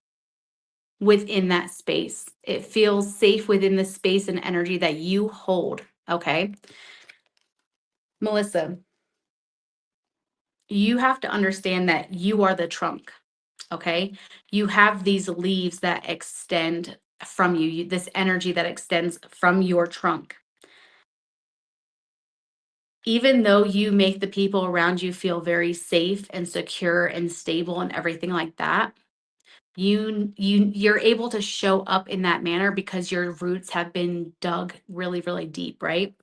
within that space. It feels safe within the space and energy that you hold. Okay. Melissa, you have to understand that you are the trunk. Okay. You have these leaves that extend from you, this energy that extends from your trunk. Even though you make the people around you feel very safe and secure and stable and everything like that, you're able to show up in that manner because your roots have been dug really, really deep, right?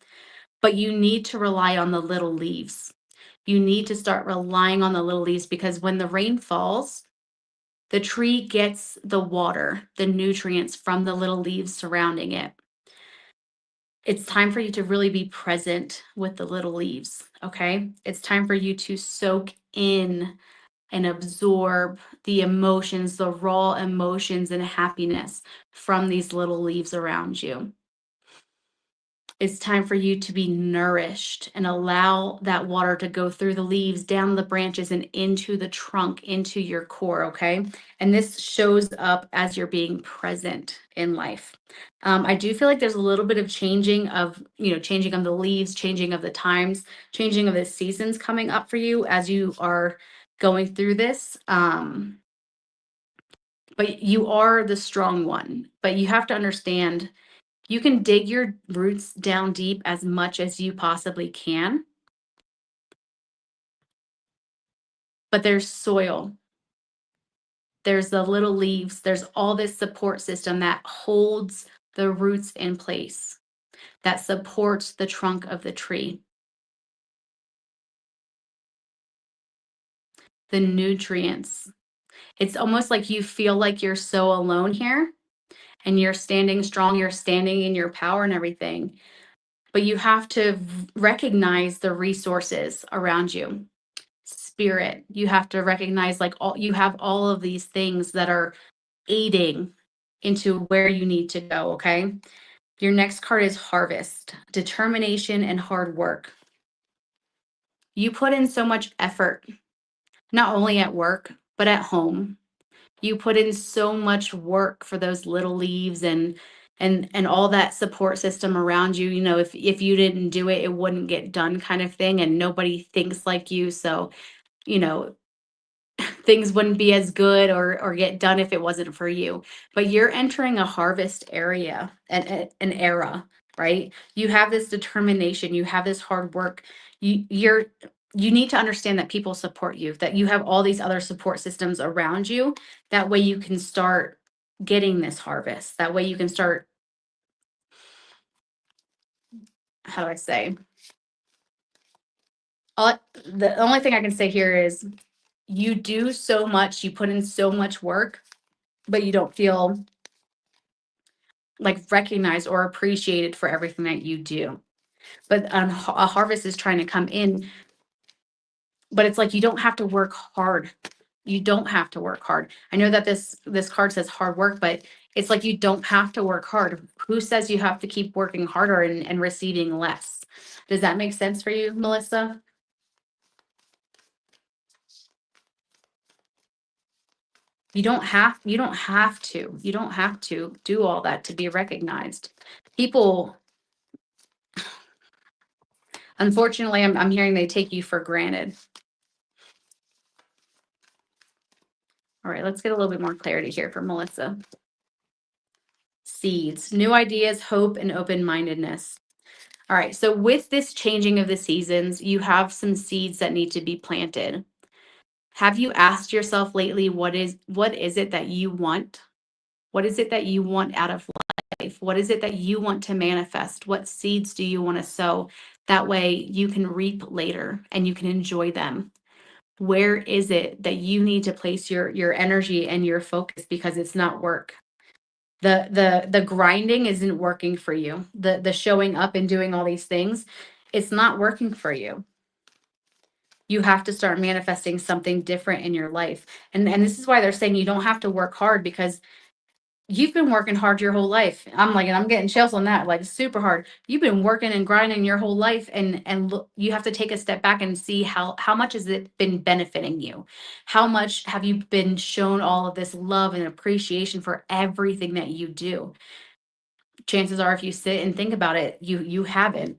But you need to rely on the little leaves. You need to start relying on the little leaves because when the rain falls, the tree gets the water, the nutrients from the little leaves surrounding it. It's time for you to really be present with the little leaves, okay? It's time for you to soak in and absorb the emotions, the raw emotions and happiness from these little leaves around you. It's time for you to be nourished and allow that water to go through the leaves, down the branches, and into the trunk, into your core, okay? And this shows up as you're being present in life. I do feel like there's a little bit of changing of the leaves, changing of the times, changing of the seasons coming up for you as you are going through this. But you are the strong one. But you have to understand you can dig your roots down deep as much as you possibly can, but there's soil, there's the little leaves, there's all this support system that holds the roots in place, that supports the trunk of the tree. The nutrients. It's almost like you feel like you're so alone here and you're standing strong, you're standing in your power and everything. But you have to recognize the resources around you. Spirit, you have to recognize you have all of these things that are aiding into where you need to go. Okay. Your next card is Harvest. Determination and hard work. You put in so much effort, not only at work but at home. You put in so much work for those little leaves and all that support system around you. If you didn't do it, it wouldn't get done, kind of thing, and nobody thinks like you. So you know things wouldn't be as good or get done if it wasn't for you. But you're entering a harvest area, an era, right? You have this determination, you have this hard work. You need to understand that people support you, that you have all these other support systems around you. That way you can start getting this harvest. That way you can start, how do I say? The only thing I can say here is you do so much, you put in so much work, but you don't feel like recognized or appreciated for everything that you do. But a harvest is trying to come in, but it's like you don't have to work hard. You don't have to work hard. I know that this card says hard work, but it's like you don't have to work hard. who says you have to keep working harder and receiving less? Does that make sense for you, Melissa? You don't have to do all that to be recognized. People, unfortunately, I'm hearing they take you for granted. All right, let's get a little bit more clarity here for Melissa. Seeds, new ideas, hope, and open-mindedness. All right, so with this changing of the seasons, you have some seeds that need to be planted. Have you asked yourself lately, what is it that you want? What is it that you want out of life? What is it that you want to manifest? What seeds do you want to sow? That way you can reap later and you can enjoy them. Where is it that you need to place your energy and your focus because it's not work? The grinding isn't working for you. The showing up and doing all these things, it's not working for you. You have to start manifesting something different in your life. And this is why they're saying you don't have to work hard because you've been working hard your whole life. I'm like, and I'm getting chills on that, like super hard. You've been working and grinding your whole life, and look, you have to take a step back and see how much has it been benefiting you? How much have you been shown all of this love and appreciation for everything that you do? Chances are, if you sit and think about it, you haven't.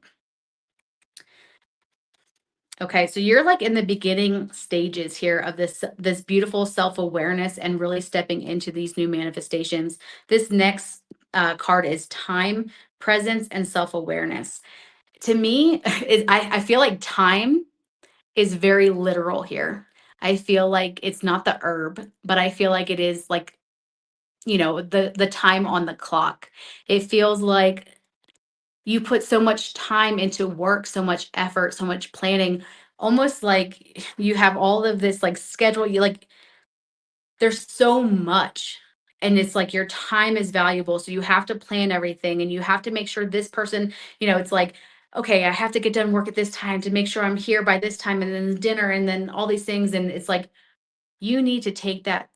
Okay, so you're like in the beginning stages here of this beautiful self-awareness and really stepping into these new manifestations. This next card is time, presence, and self-awareness. To me, I feel like time is very literal here. I feel like it's not the herb, but I feel like it is like, the time on the clock. It feels like you put so much time into work, so much effort, so much planning, almost like you have all of this like schedule. You like, there's so much. And it's like your time is valuable. So you have to plan everything and you have to make sure this person, it's like, okay, I have to get done work at this time to make sure I'm here by this time and then dinner and then all these things. And it's like, you need to take that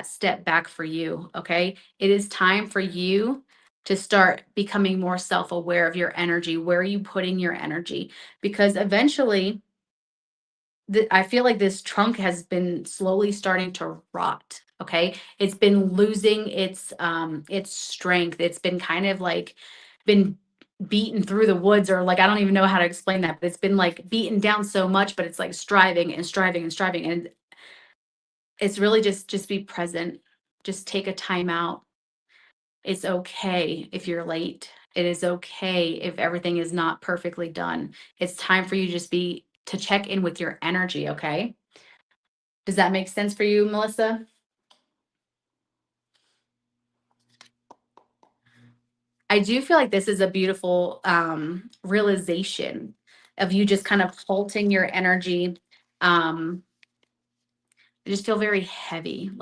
step back for you, okay? It is time for you to start becoming more self-aware of your energy. Where are you putting your energy? Because eventually, I feel like this trunk has been slowly starting to rot, okay? It's been losing its strength. It's been kind of like been beaten through the woods, or like I don't even know how to explain that, but it's been like beaten down so much, but it's like striving and striving and striving, and it's really just be present. Just take a time out. It's okay if you're late. It is okay if everything is not perfectly done. It's time for you to check in with your energy, okay? Does that make sense for you, Melissa? I do feel like this is a beautiful realization of you just kind of halting your energy. I just feel very heavy,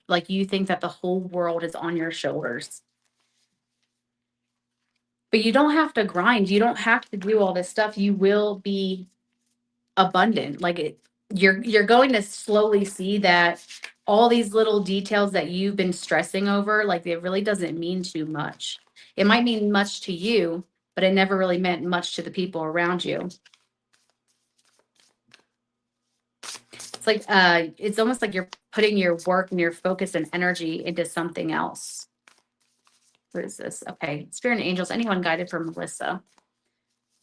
like you think that the whole world is on your shoulders. But you don't have to grind. You don't have to do all this stuff. You will be abundant. You're going to slowly see that all these little details that you've been stressing over, like it really doesn't mean too much. It might mean much to you, but it never really meant much to the people around you. It's like it's almost like you're putting your work and your focus and energy into something else. What is this? Okay. Spirit and angels, anyone guided for Melissa?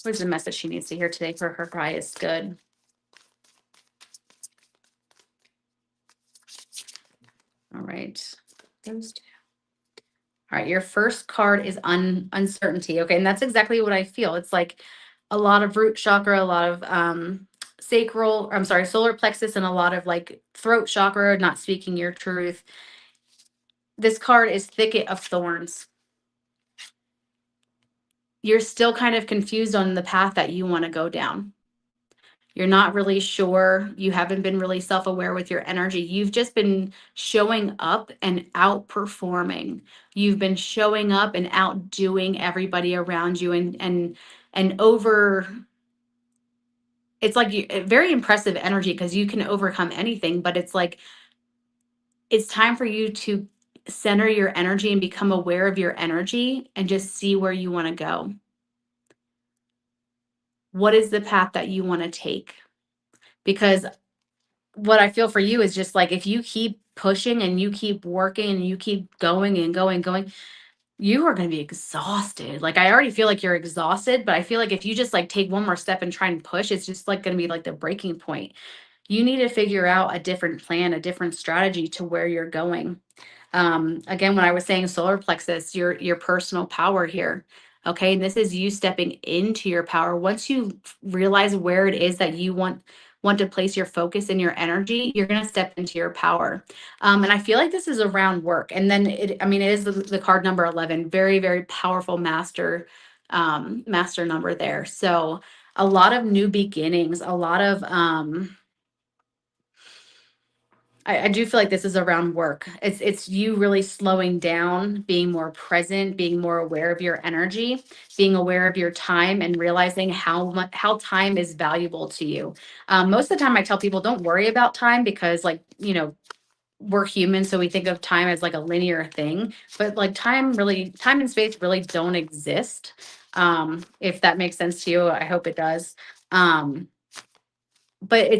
What is the message she needs to hear today for her highest good? All right. Those two. All right. Your first card is uncertainty. Okay. And that's exactly what I feel. It's like a lot of root chakra, a lot of solar plexus, and a lot of like throat chakra, not speaking your truth. This card is thicket of thorns. You're still kind of confused on the path that you want to go down. You're not really sure. You haven't been really self aware with your energy. You've just been showing up and outperforming. You've been showing up and outdoing everybody around you, and over. It's like very impressive energy because you can overcome anything, but it's like it's time for you to center your energy and become aware of your energy and just see where you want to go. What is the path that you want to take? Because what I feel for you is just like if you keep pushing and you keep working and you keep going and going, you are going to be exhausted. Like I already feel like you're exhausted, but I feel like if you just like take one more step and try and push, it's just like going to be like the breaking point. You need to figure out a different plan, a different strategy to where you're going. Again, when I was saying solar plexus, your personal power here. Okay. And this is you stepping into your power. Once you realize where it is that you want to place your focus and your energy, you're going to step into your power. And I feel like this is around work. And then I mean, it is the card number 11, very, very powerful master number there. So a lot of new beginnings, a lot of, I do feel like this is around work. It's you really slowing down, being more present, being more aware of your energy, being aware of your time, and realizing how time is valuable to you. Most of the time, I tell people don't worry about time because, like we're human, so we think of time as like a linear thing. But like time and space really don't exist. If that makes sense to you, I hope it does. Um, but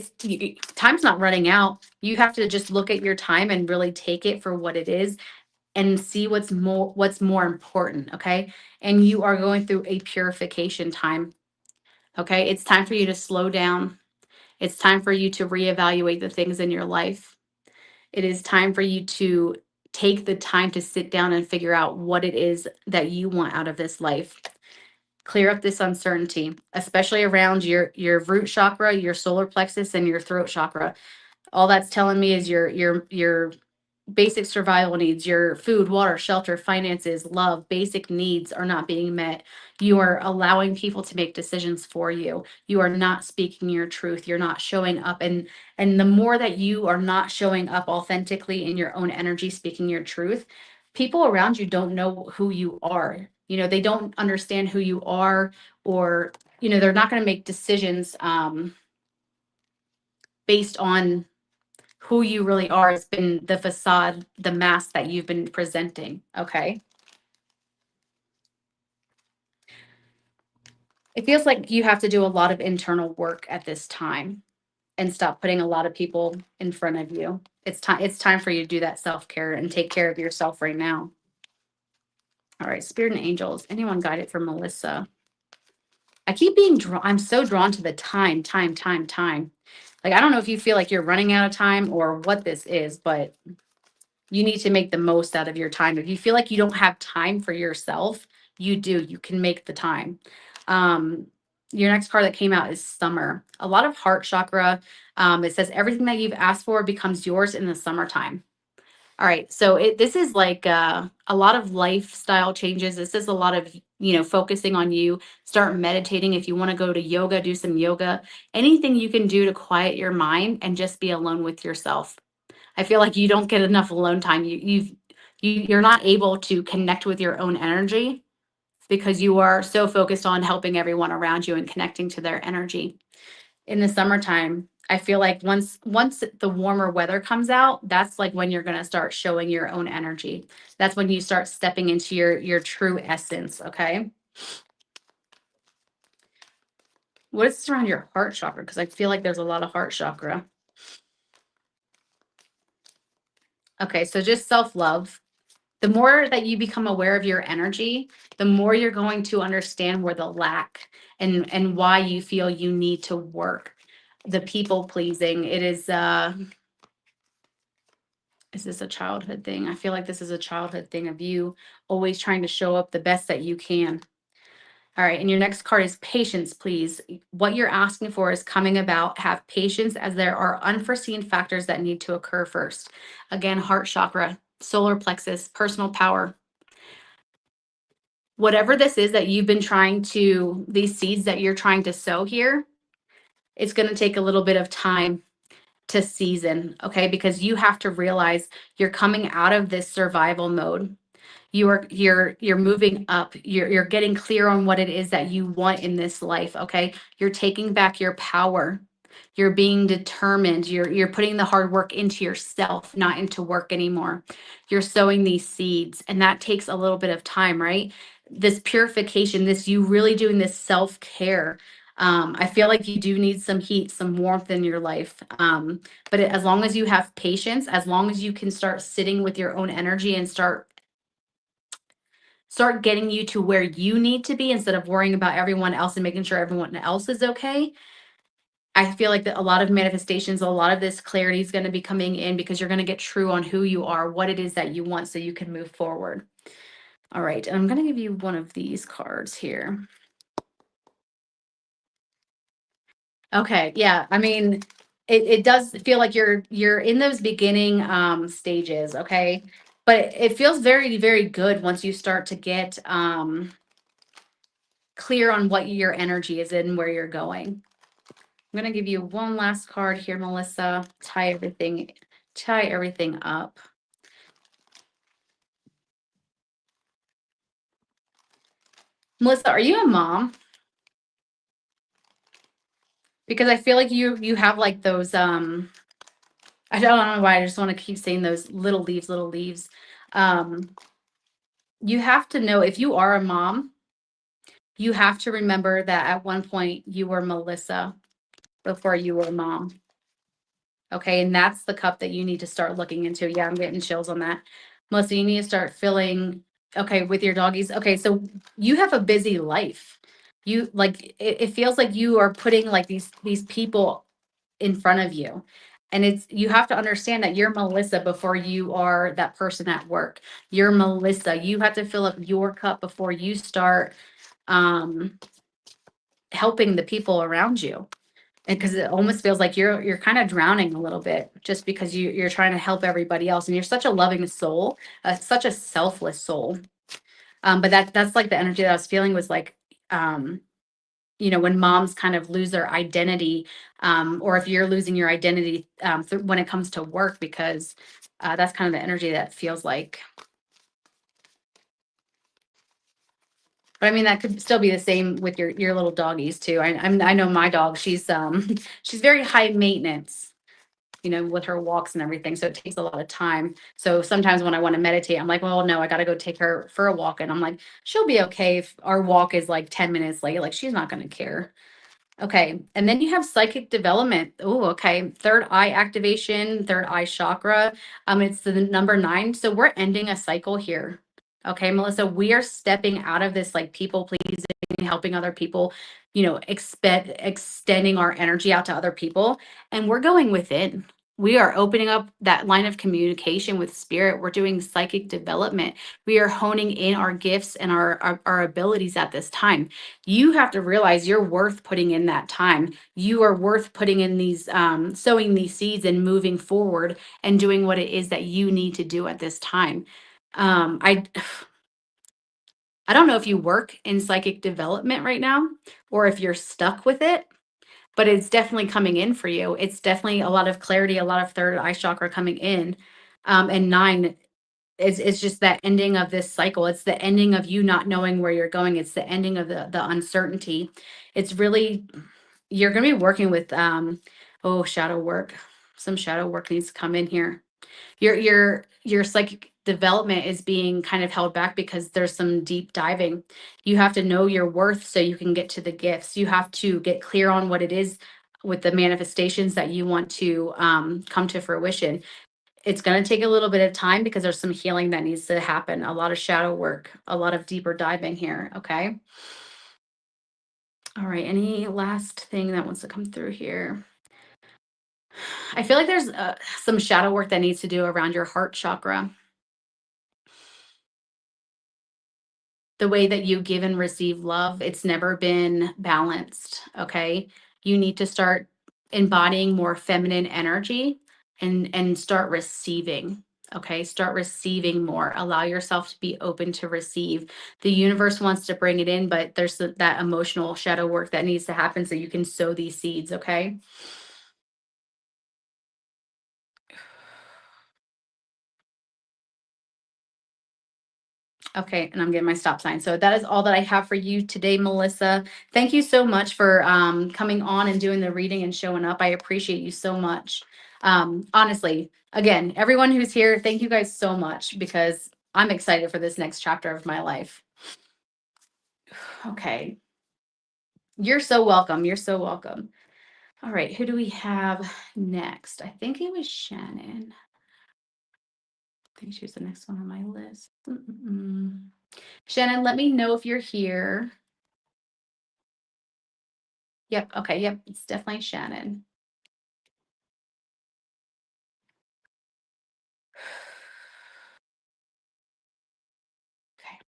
time's not running out. You have to just look at your time and really take it for what it is and see what's more important, okay? And you are going through a purification time, okay? It's time for you to slow down. It's time for you to reevaluate the things in your life. It is time for you to take the time to sit down and figure out what it is that you want out of this life. Clear up this uncertainty, especially around your root chakra, your solar plexus, and your throat chakra. All that's telling me is your basic survival needs, your food, water, shelter, finances, love, basic needs are not being met. You are allowing people to make decisions for you. You are not speaking your truth. You're not showing up. And the more that you are not showing up authentically in your own energy, speaking your truth, people around you don't know who you are. They don't understand who you are, or they're not going to make decisions based on who you really are. It's been the facade, the mask that you've been presenting. Okay. It feels like you have to do a lot of internal work at this time and stop putting a lot of people in front of you. It's time for you to do that self-care and take care of yourself right now. All right, spirit and angels. Anyone guided for Melissa? I keep being drawn. I'm so drawn to the time. Like, I don't know if you feel like you're running out of time or what this is, but you need to make the most out of your time. If you feel like you don't have time for yourself, you do. You can make the time. Um, your next card that came out is summer. A lot of heart chakra. It says everything that you've asked for becomes yours in the summertime. All right, so this is like a lot of lifestyle changes. This is a lot of focusing on you. Start meditating. If you want to go to yoga, do some yoga. Anything you can do to quiet your mind and just be alone with yourself. I feel like you don't get enough alone time. You're not able to connect with your own energy because you are so focused on helping everyone around you and connecting to their energy. In the summertime, I feel like once the warmer weather comes out, that's like when you're going to start showing your own energy. That's when you start stepping into your true essence, okay? What is around your heart chakra? Because I feel like there's a lot of heart chakra. Okay, so just self-love. The more that you become aware of your energy, the more you're going to understand where the lack and why you feel you need to work. The people pleasing, is this a childhood thing? I feel like this is a childhood thing of you always trying to show up the best that you can. All right, and your next card is patience, please. What you're asking for is coming about. Have patience as there are unforeseen factors that need to occur first. Again, heart chakra, solar plexus, personal power. Whatever this is that you've been these seeds that you're trying to sow here, it's going to take a little bit of time to season, okay? Because you have to realize you're coming out of this survival mode. You're moving up. You're getting clear on what it is that you want in this life, okay? You're taking back your power. You're being determined. You're putting the hard work into yourself, not into work anymore. You're sowing these seeds, and that takes a little bit of time, right? This purification, this you really doing this self-care. I feel like you do need some heat, some warmth in your life. But as long as you have patience, as long as you can start sitting with your own energy and start getting you to where you need to be instead of worrying about everyone else and making sure everyone else is okay. I feel like that a lot of manifestations, a lot of this clarity is going to be coming in because you're going to get true on who you are, what it is that you want so you can move forward. All right, and I'm going to give you one of these cards here. Okay, yeah. I mean, it does feel like you're in those beginning stages, okay? But it feels very, very good once you start to get clear on what your energy is and where you're going. I'm gonna give you one last card here, Melissa. Tie everything up. Melissa, are you a mom? Because I feel like you have like those I don't know why I just want to keep saying those little leaves, little leaves. Um, you have to know if you are a mom, you have to remember that at one point you were Melissa before you were mom. Okay, and that's the cup that you need to start looking into. Yeah, I'm getting chills on that. Melissa, you need to start filling, okay, with your doggies. Okay, so you have a busy life. You like it feels like you are putting like these people in front of you. And it's you have to understand that you're Melissa before you are that person at work. You're Melissa. You have to fill up your cup before you start um helping the people around you. And because it almost feels like you're kind of drowning a little bit just because you're trying to help everybody else and you're such a loving soul, such a selfless soul. But that's like the energy that I was feeling was like um when moms kind of lose their identity, or if you're losing your identity when it comes to work, because that's kind of the energy that feels like. But I mean, that could still be the same with your little doggies too. I know my dog. She's she's very high maintenance, with her walks and everything. So it takes a lot of time. So sometimes when I want to meditate, I'm like, well, no, I got to go take her for a walk, and I'm like, she'll be okay if our walk is like 10 minutes late. Like she's not going to care. Okay. And then you have psychic development. Oh, okay. Third eye activation, third eye chakra. It's the number 9. So we're ending a cycle here. Okay, Melissa, we are stepping out of this like people pleasing, helping other people, extending our energy out to other people. And we're going within. We are opening up that line of communication with spirit. We're doing psychic development. We are honing in our gifts and our abilities at this time. You have to realize you're worth putting in that time. You are worth putting in these, sowing these seeds and moving forward and doing what it is that you need to do at this time. I I don't know if you work in psychic development right now or if you're stuck with it, but it's definitely coming in for you. It's definitely a lot of clarity, a lot of third eye chakra coming in. And 9 it's just that ending of this cycle. It's the ending of you not knowing where you're going. It's the ending of the uncertainty. It's really you're going to be working with shadow work. Some shadow work needs to come in here. Your psychic development is being kind of held back because there's some deep diving. You have to know your worth so you can get to the gifts. You have to get clear on what it is with the manifestations that you want to come to fruition. It's going to take a little bit of time because there's some healing that needs to happen, a lot of shadow work, a lot of deeper diving here. Okay. All right. Any last thing that wants to come through here? I feel like there's some shadow work that needs to do around your heart chakra. The way that you give and receive love, it's never been balanced. Okay. You need to start embodying more feminine energy and start receiving. Okay. Start receiving more. Allow yourself to be open to receive. The universe wants to bring it in, but there's that emotional shadow work that needs to happen so you can sow these seeds. Okay. Okay, and I'm getting my stop sign. So that is all that I have for you today, Melissa. Thank you so much for coming on and doing the reading and showing up. I appreciate you so much. Honestly, again, everyone who's here, thank you guys so much because I'm excited for this next chapter of my life. Okay, you're so welcome. You're so welcome. All right, who do we have next? I think it was Shannon. I think she was the next one on my list. Shannon, let me know if you're here. Yep. Okay. Yep. It's definitely Shannon. Okay.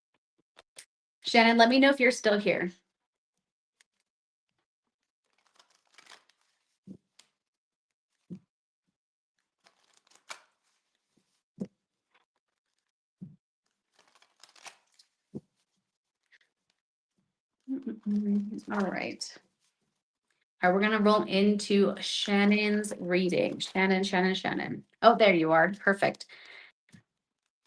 Shannon, let me know if you're still here. All right. All right. We're going to roll into Shannon's reading. Shannon. Oh, there you are. Perfect.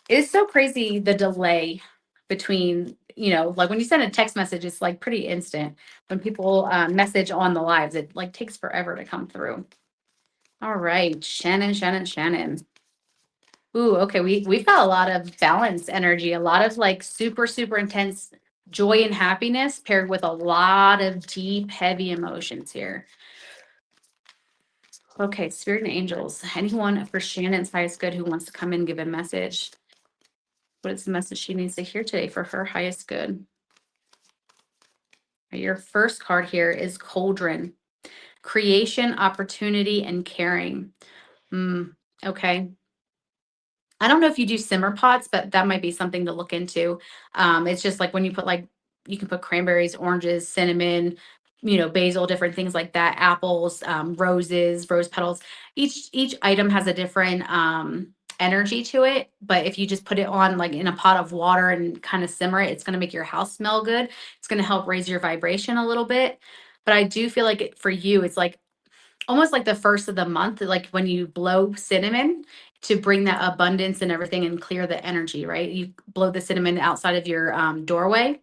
It's so crazy the delay between, like when you send a text message, it's like pretty instant. When people message on the lives, it like takes forever to come through. All right. Shannon. Ooh, okay. We've got a lot of balance energy, a lot of like super, super intense joy and happiness paired with a lot of deep, heavy emotions here. Okay, spirit and angels. Anyone for Shannon's highest good who wants to come in and give a message? What is the message she needs to hear today for her highest good? Your first card here is Cauldron. Creation, opportunity, and caring. Okay. I don't know if you do simmer pots, but that might be something to look into. It's just like when you put like you can put cranberries, oranges, cinnamon, basil, different things like that, apples, roses, rose petals. Each item has a different energy to it. But if you just put it on like in a pot of water and kind of simmer it, it's going to make your house smell good. It's going to help raise your vibration a little bit. But I do feel like for you, it's like almost like the first of the month, like when you blow cinnamon to bring that abundance and everything and clear the energy, right? You blow the cinnamon outside of your doorway.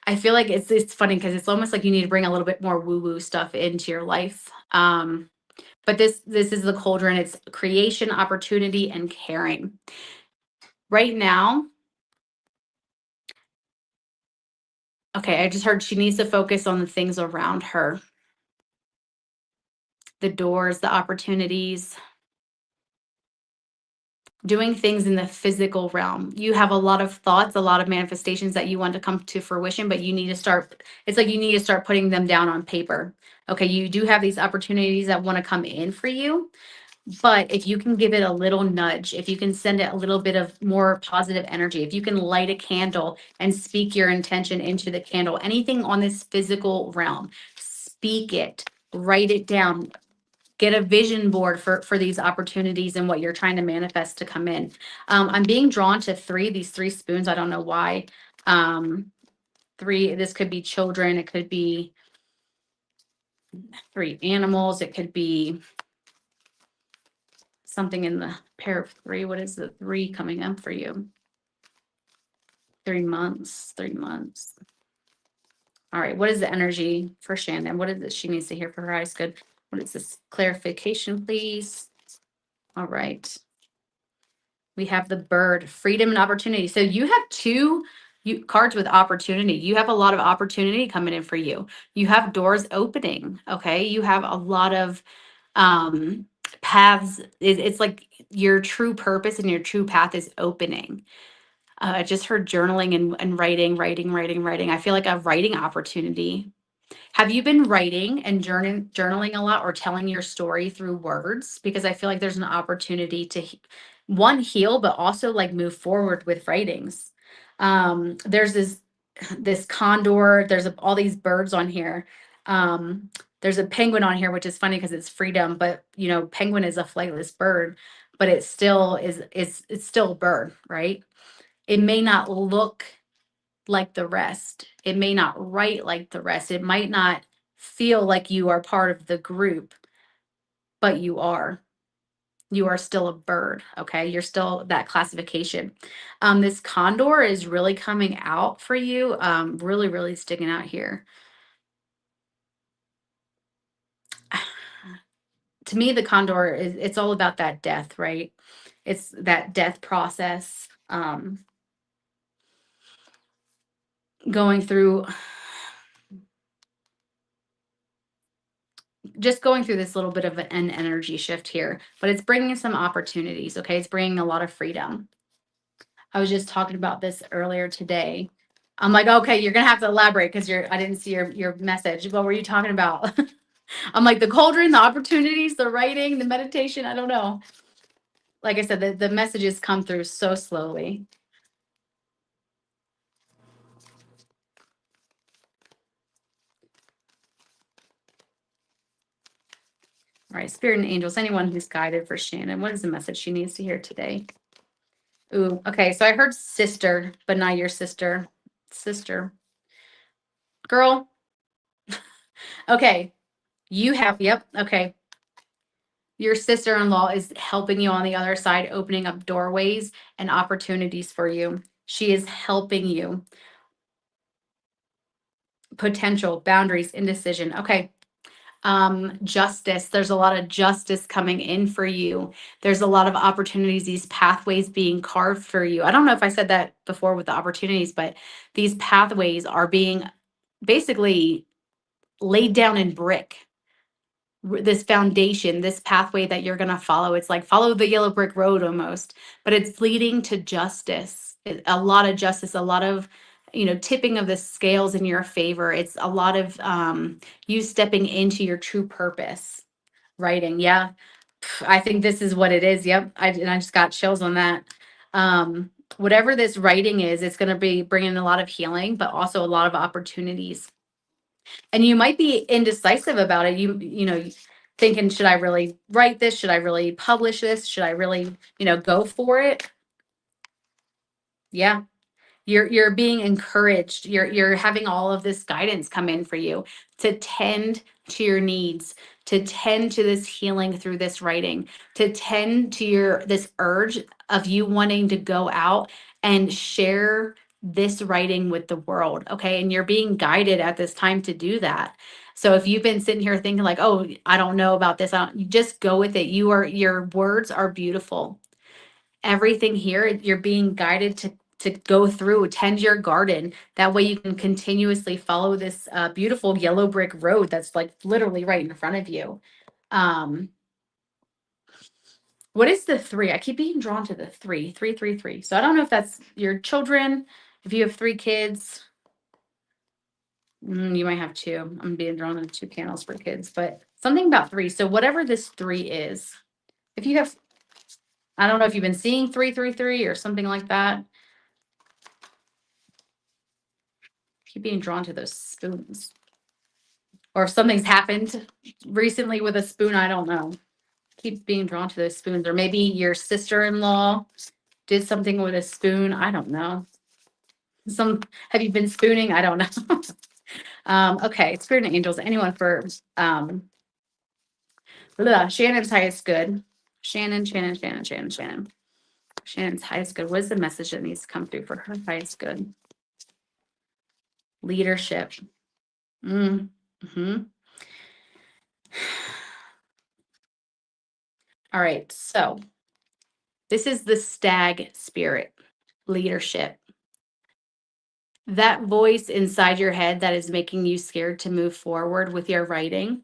I feel like it's funny because it's almost like you need to bring a little bit more woo woo stuff into your life. But this is the cauldron. It's creation, opportunity, and caring. Right now, okay, I just heard she needs to focus on the things around her, the doors, the opportunities, doing things in the physical realm. You have a lot of thoughts, a lot of manifestations that you want to come to fruition, but you need to start, it's like you need to start putting them down on paper. Okay, you do have these opportunities that want to come in for you, but if you can give it a little nudge, if you can send it a little bit of more positive energy, if you can light a candle and speak your intention into the candle, anything on this physical realm, speak it, write it down, get a vision board for these opportunities and what you're trying to manifest to come in. I'm being drawn to these three spoons. I don't know why. Three, this could be children. It could be three animals. It could be something in the pair of three. What is the three coming up for you? 3 months. All right. What is the energy for Shannon? What is it she needs to hear for her highest good? What is this clarification, please? All right. We have the bird, freedom and opportunity. So you have two cards with opportunity. You have a lot of opportunity coming in for you. You have doors opening. Okay. You have a lot of paths. It's like your true purpose and your true path is opening. I just heard journaling and writing. I feel like a writing opportunity. Have you been writing and journaling a lot or telling your story through words? Because I feel like there's an opportunity to one heal, but also like move forward with writings. There's this condor. There's all these birds on here. There's a penguin on here, which is funny because it's freedom, but penguin is a flightless bird, but it still is it's still a bird, right? It may not look like the rest. It may not write like the rest. It might not feel like you are part of the group, but you are. You are still a bird, okay? You're still that classification. This condor is really coming out for you, really, really sticking out here. To me, the condor is it's all about that death, right? It's that death process, going through just going through this little bit of an energy shift here, but it's bringing some opportunities, okay? It's bringing a lot of freedom. I was just talking about this earlier today. I'm like, okay, you're gonna have to elaborate because I didn't see your message. What were you talking about? I'm like the cauldron, the opportunities, the writing, the meditation. I don't know. Like I said, the messages come through so slowly. All right, spirit and angels, anyone who's guided for Shannon, what is the message she needs to hear today? Ooh, okay. So I heard sister, but not your sister. Sister. Girl. Okay. You have, yep. Okay. Your sister in law is helping you on the other side, opening up doorways and opportunities for you. She is helping you. Potential, boundaries, indecision. Okay. Justice. There's a lot of justice coming in for you. There's a lot of opportunities, these pathways being carved for you. I don't know if I said that before with the opportunities, but these pathways are being basically laid down in brick. This foundation, this pathway that you're going to follow. It's like follow the yellow brick road almost, but it's leading to justice. A lot of justice, a lot of, tipping of the scales in your favor. It's a lot of you stepping into your true purpose. Writing, yeah. I think this is what it is. Yep. I just got chills on that. Whatever this writing is, it's going to be bringing a lot of healing, but also a lot of opportunities. And you might be indecisive about it. Thinking, should I really write this? Should I really publish this? Should I really, go for it? Yeah. You're being encouraged. You're having all of this guidance come in for you to tend to your needs, to tend to this healing through this writing, to tend to this urge of you wanting to go out and share this writing with the world. Okay. And you're being guided at this time to do that. So if you've been sitting here thinking like, oh, I don't know about this, you just go with it. Your words are beautiful. Everything here, you're being guided to go through, tend your garden. That way you can continuously follow this beautiful yellow brick road that's like literally right in front of you. Um, what is the three? I keep being drawn to the three, three, three, three. So I don't know if that's your children, if you have 3 kids. You might have two. I'm being drawn to 2 panels for kids, but something about three. So whatever this three is, if you have, I don't know if you've been seeing 333 or something like that. Keep being drawn to those spoons. Or if something's happened recently with a spoon, I don't know. Keep being drawn to those spoons. Or maybe your sister-in-law did something with a spoon. I don't know. Have you been spooning? I don't know. Okay, spirit and angels. Anyone for Shannon's highest good. Shannon. Shannon's highest good. What is the message that needs to come through for her highest good? Leadership. Mm-hmm. All right, so this is the stag spirit, leadership. That voice inside your head that is making you scared to move forward with your writing.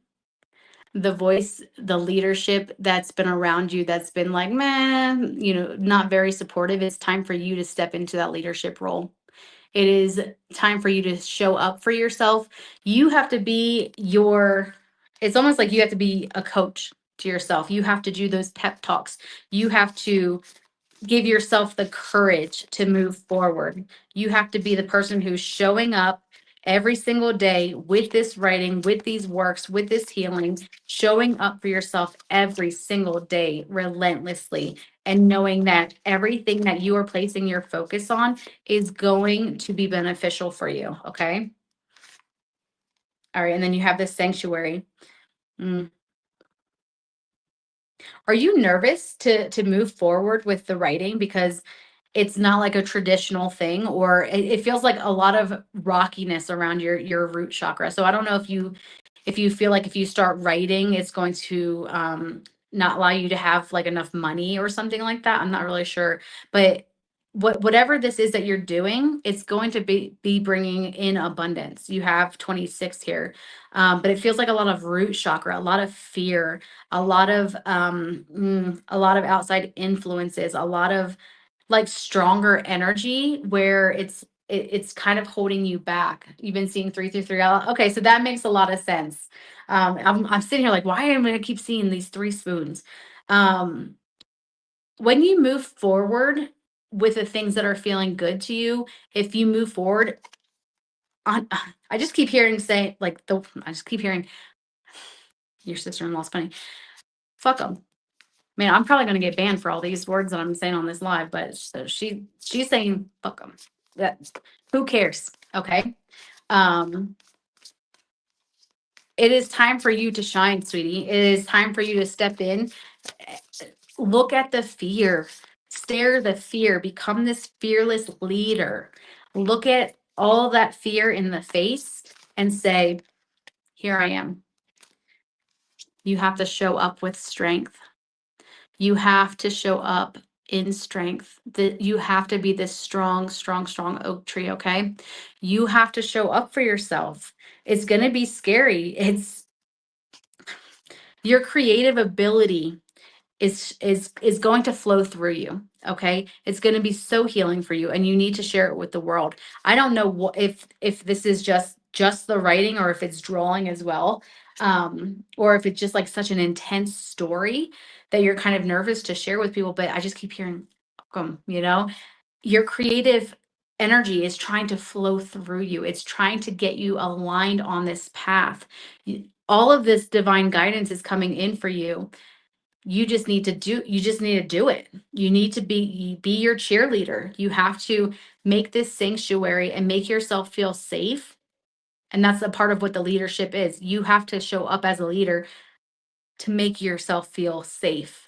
The voice, the leadership that's been around you that's been like, man, not very supportive. It's time for you to step into that leadership role. It is time for you to show up for yourself. You have to be it's almost like you have to be a coach to yourself. You have to do those pep talks. You have to give yourself the courage to move forward. You have to be the person who's showing up every single day with this writing, with these works, with this healing, showing up for yourself every single day relentlessly, and knowing that everything that you are placing your focus on is going to be beneficial for you. Okay. All right. And then you have this sanctuary. Mm. Are you nervous to move forward with the writing because it's not like a traditional thing, or it feels like a lot of rockiness around your root chakra? So I don't know if you feel like if you start writing, it's going to not allow you to have like enough money or something like that. I'm not really sure, but whatever this is that you're doing, it's going to be bringing in abundance. You have 26 here, but it feels like a lot of root chakra, a lot of fear, a lot of outside influences, a lot of like stronger energy where it's kind of holding you back. You've been seeing 3 through 3. Okay, so that makes a lot of sense. I'm sitting here like, why am I gonna keep seeing these 3 spoons? Um, when you move forward with the things that are feeling good to you, if you move forward on, I just keep hearing say like I just keep hearing your sister-in-law's funny. Fuck them. Man, I'm probably gonna get banned for all these words that I'm saying on this live, but so she's saying fuck them. That who cares? Okay. Um, it is time for you to shine, sweetie. It is time for you to step in. Look at the fear. Stare the fear. Become this fearless leader. Look at all that fear in the face and say, here I am. You have to show up with strength. You have to show up in strength. That you have to be this strong, strong, strong oak tree, okay? You have to show up for yourself. It's going to be scary. It's your creative ability is going to flow through you, okay? It's going to be so healing for you and you need to share it with the world. I don't know what if this is just the writing or if it's drawing as well, or if it's just like such an intense story that you're kind of nervous to share with people, but I just keep hearing your creative energy is trying to flow through you. It's trying to get you aligned on this path. All of this divine guidance is coming in for you. You just need to do it. You need to be your cheerleader. You have to make this sanctuary and make yourself feel safe. And that's a part of what the leadership is. You have to show up as a leader to make yourself feel safe.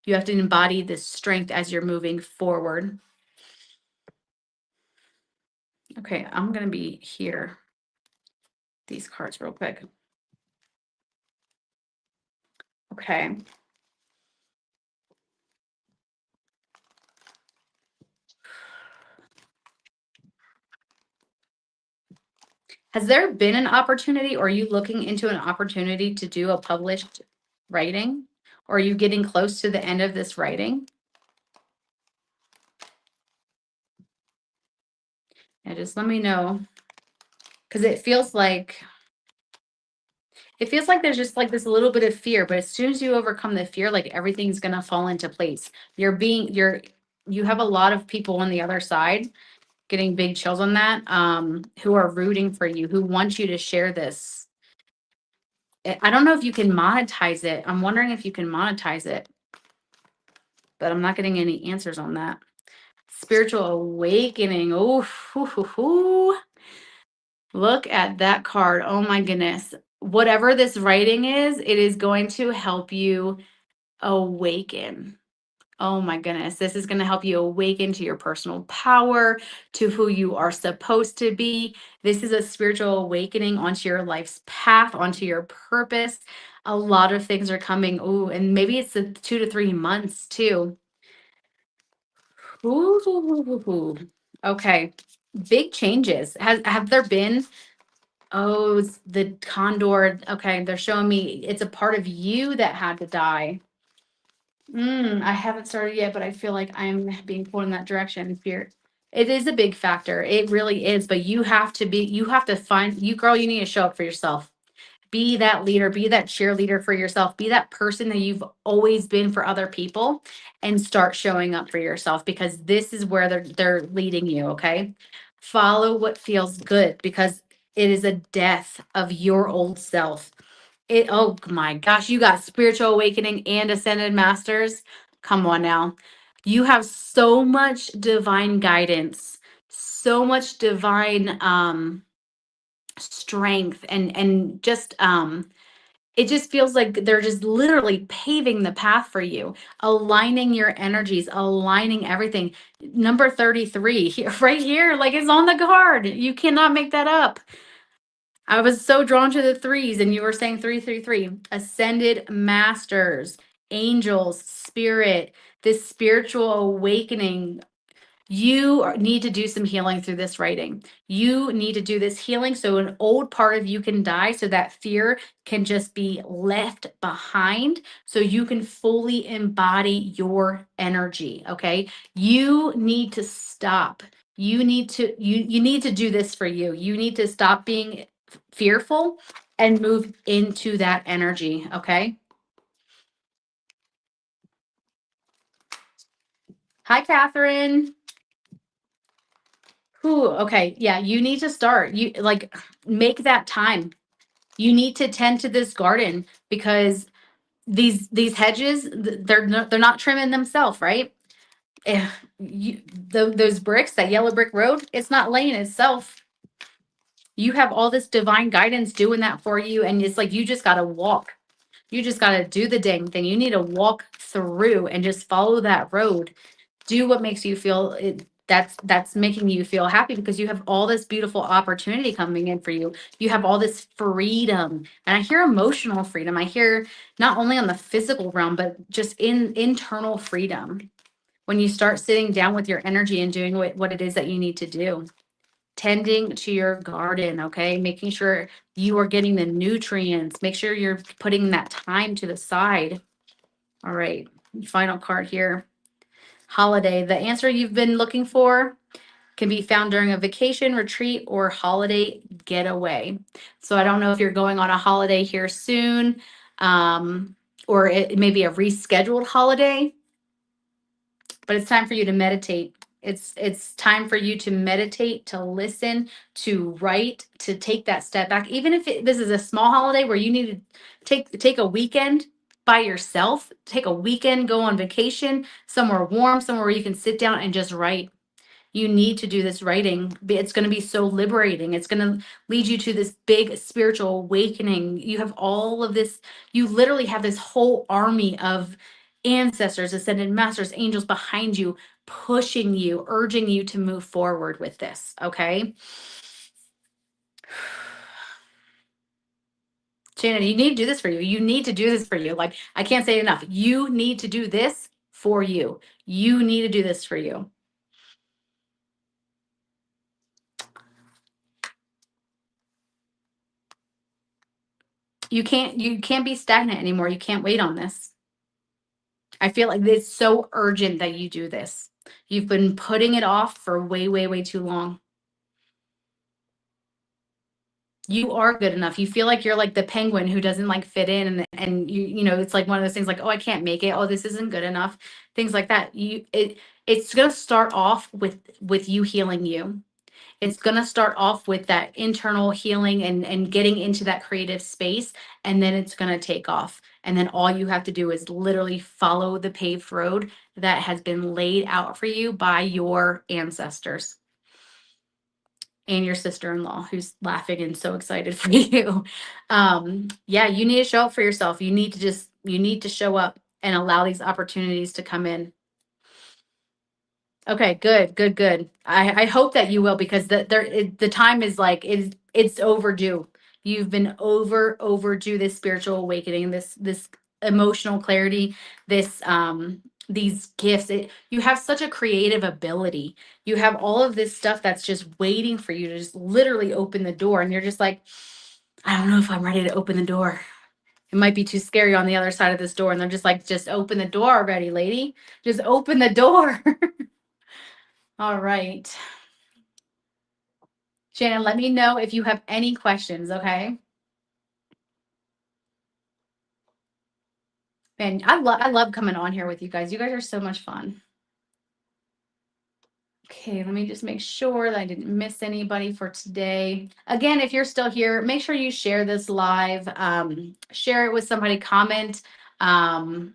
You have to embody this strength as you're moving forward. Okay, I'm going to be here. These cards real quick. Okay. Has there been an opportunity, or are you looking into an opportunity to do a published writing? Or are you getting close to the end of this writing? Yeah, just let me know. Because it feels like there's just like this little bit of fear, but as soon as you overcome the fear, like everything's gonna fall into place. You have a lot of people on the other side getting big chills on that, who are rooting for you, who want you to share this. I don't know if you can monetize it. I'm wondering if you can monetize it, but I'm not getting any answers on that. Spiritual awakening. Oh, look at that card. Oh my goodness. Whatever this writing is, it is going to help you awaken. Oh my goodness. This is going to help you awaken to your personal power, to who you are supposed to be. This is a spiritual awakening onto your life's path, onto your purpose. A lot of things are coming. Ooh, and maybe it's the 2 to 3 months too. Ooh. Okay. Big changes. Have there been? Oh, it's the condor. Okay, they're showing me it's a part of you that had to die. I haven't started yet, but I feel like I'm being pulled in that direction. Fear. It is a big factor. It really is. But you have to find you, girl, you need to show up for yourself. Be that leader, be that cheerleader for yourself, be that person that you've always been for other people and start showing up for yourself because this is where they're leading you, okay? Follow what feels good because it is a death of your old self. Oh my gosh, you got spiritual awakening and ascended masters. Come on now. You have so much divine guidance, so much divine strength and just It just feels like they're just literally paving the path for you, aligning your energies, aligning everything. Number 33 here, right here, like it's on the card. You cannot make that up. I was so drawn to the threes, and you were saying 333. Ascended masters, angels, spirit, this spiritual awakening. Need to do some healing through this writing. You need to do this healing so an old part of you can die, so that fear can just be left behind, so you can fully embody your energy. Okay. You need to stop. You need to do this for you. You need to stop being fearful and move into that energy. Okay. Hi, Catherine. Ooh, okay. Yeah, you need to start. You like make that time. You need to tend to this garden because these hedges, they're not trimming themselves, right? Eh, those bricks, that yellow brick road, it's not laying itself. You have all this divine guidance doing that for you, and it's like you just got to walk. You just got to do the dang thing. You need to walk through and just follow that road. Do what makes you feel that's making you feel happy, because you have all this beautiful opportunity coming in for you. You have all this freedom. And I hear emotional freedom. I hear not only on the physical realm, but just in internal freedom. When you start sitting down with your energy and doing what it is that you need to do. Tending to your garden, okay? Making sure you are getting the nutrients. Make sure you're putting that time to the side. All right, final card here. Holiday. The answer you've been looking for can be found during a vacation, retreat, or holiday getaway. So I don't know if you're going on a holiday here soon, or it may be a rescheduled holiday, but it's time for you to meditate. It's time for you to meditate, to listen, to write, to take that step back. Even if this is a small holiday where you need to take a weekend by yourself, take a weekend, go on vacation somewhere warm, somewhere where you can sit down and just write. You need to do this writing. It's going to be so liberating. It's going to lead you to this big spiritual awakening. You have all of this, you literally have this whole army of ancestors, ascended masters, angels behind you, pushing you, urging you to move forward with this. Okay. Shannon, you need to do this for you. You need to do this for you. Like, I can't say it enough. You need to do this for you. You need to do this for you. You can't be stagnant anymore. You can't wait on this. I feel like it's so urgent that you do this. You've been putting it off for way, way, way too long. You are good enough. You feel like you're like the penguin who doesn't like fit in, and you know, it's like one of those things like, oh, I can't make it. Oh, this isn't good enough. Things like that. It's going to start off with you healing you. It's going to start off with that internal healing and getting into that creative space, and then it's going to take off, and then all you have to do is literally follow the paved road that has been laid out for you by your ancestors and your sister-in-law, who's laughing and so excited for you. Yeah, you need to show up for yourself. You need to show up and allow these opportunities to come in. Okay, good, good, good. I hope that you will, because the time is like it's overdue. You've been overdue this spiritual awakening, this emotional clarity, this these gifts. You have such a creative ability. You have all of this stuff that's just waiting for you to just literally open the door, and you're just like, I don't know if I'm ready to open the door. It might be too scary on the other side of this door, and they're just like, just open the door already, lady. Just open the door. All right. Shannon, let me know if you have any questions, okay? And I love coming on here with you guys. You guys are so much fun. Okay, let me just make sure that I didn't miss anybody for today. Again, if you're still here, make sure you share this live. Share it with somebody, comment, um,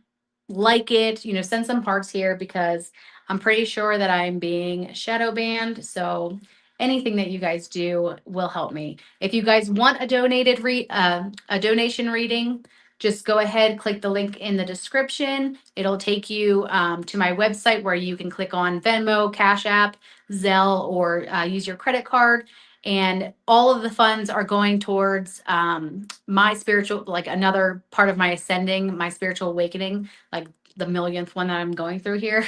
like it, send some hearts here, because I'm pretty sure that I'm being shadow banned. So anything that you guys do will help me. If you guys want a donation reading, just go ahead, click the link in the description. It'll take you to my website where you can click on Venmo, Cash App, Zelle, or use your credit card. And all of the funds are going towards my spiritual, like another part of my ascending, my spiritual awakening, like the millionth one that I'm going through here,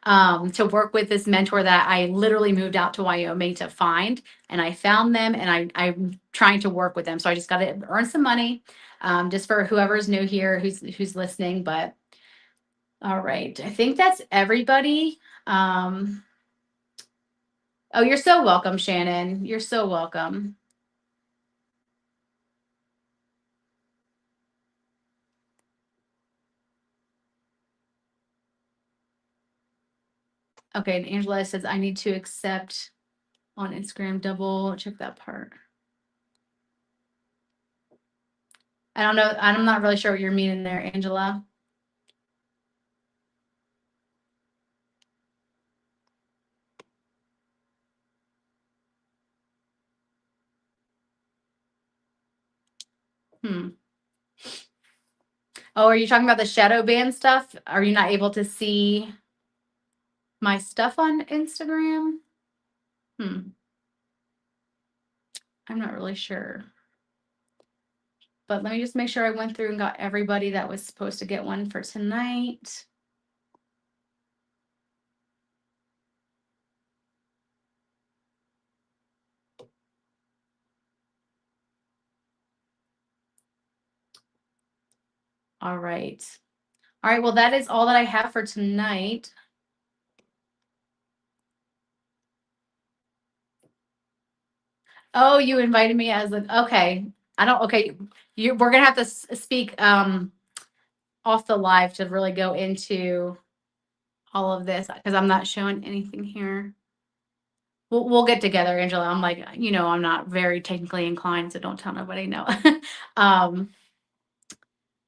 to work with this mentor that I literally moved out to Wyoming to find. And I found them, and I'm trying to work with them. So I just got to earn some money, just for whoever's new here, who's listening. But all right, I think that's everybody. Oh, you're so welcome, Shannon. You're so welcome. Okay, and Angela says I need to accept on Instagram. Double check that part. I don't know. I'm not really sure what you're meaning there, Angela. Hmm. Oh, are you talking about the shadow ban stuff? Are you not able to see my stuff on Instagram? Hmm. I'm not really sure. But let me just make sure I went through and got everybody that was supposed to get one for tonight. All right. All right. Well, that is all that I have for tonight. Oh, you invited me as an okay. I don't okay. We're gonna have to speak off the live to really go into all of this because I'm not showing anything here. We'll get together, Angela. I'm like, I'm not very technically inclined, so don't tell nobody. No. um,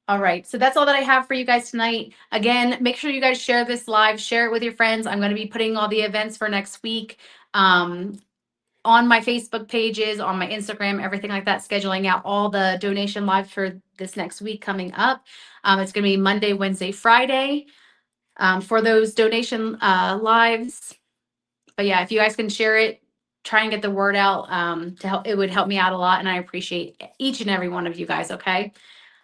all right. So that's all that I have for you guys tonight. Again, make sure you guys share this live, share it with your friends. I'm going to be putting all the events for next week on my Facebook pages, on my Instagram, everything like that, scheduling out all the donation live for this next week coming up. It's going to be Monday, Wednesday, Friday for those donation lives. But yeah, if you guys can share it, try and get the word out to help. It would help me out a lot, and I appreciate each and every one of you guys. Okay.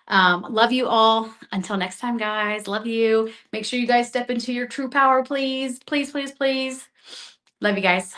Love you all. Until next time, guys. Love you. Make sure you guys step into your true power, please. Please, please, please. Love you guys.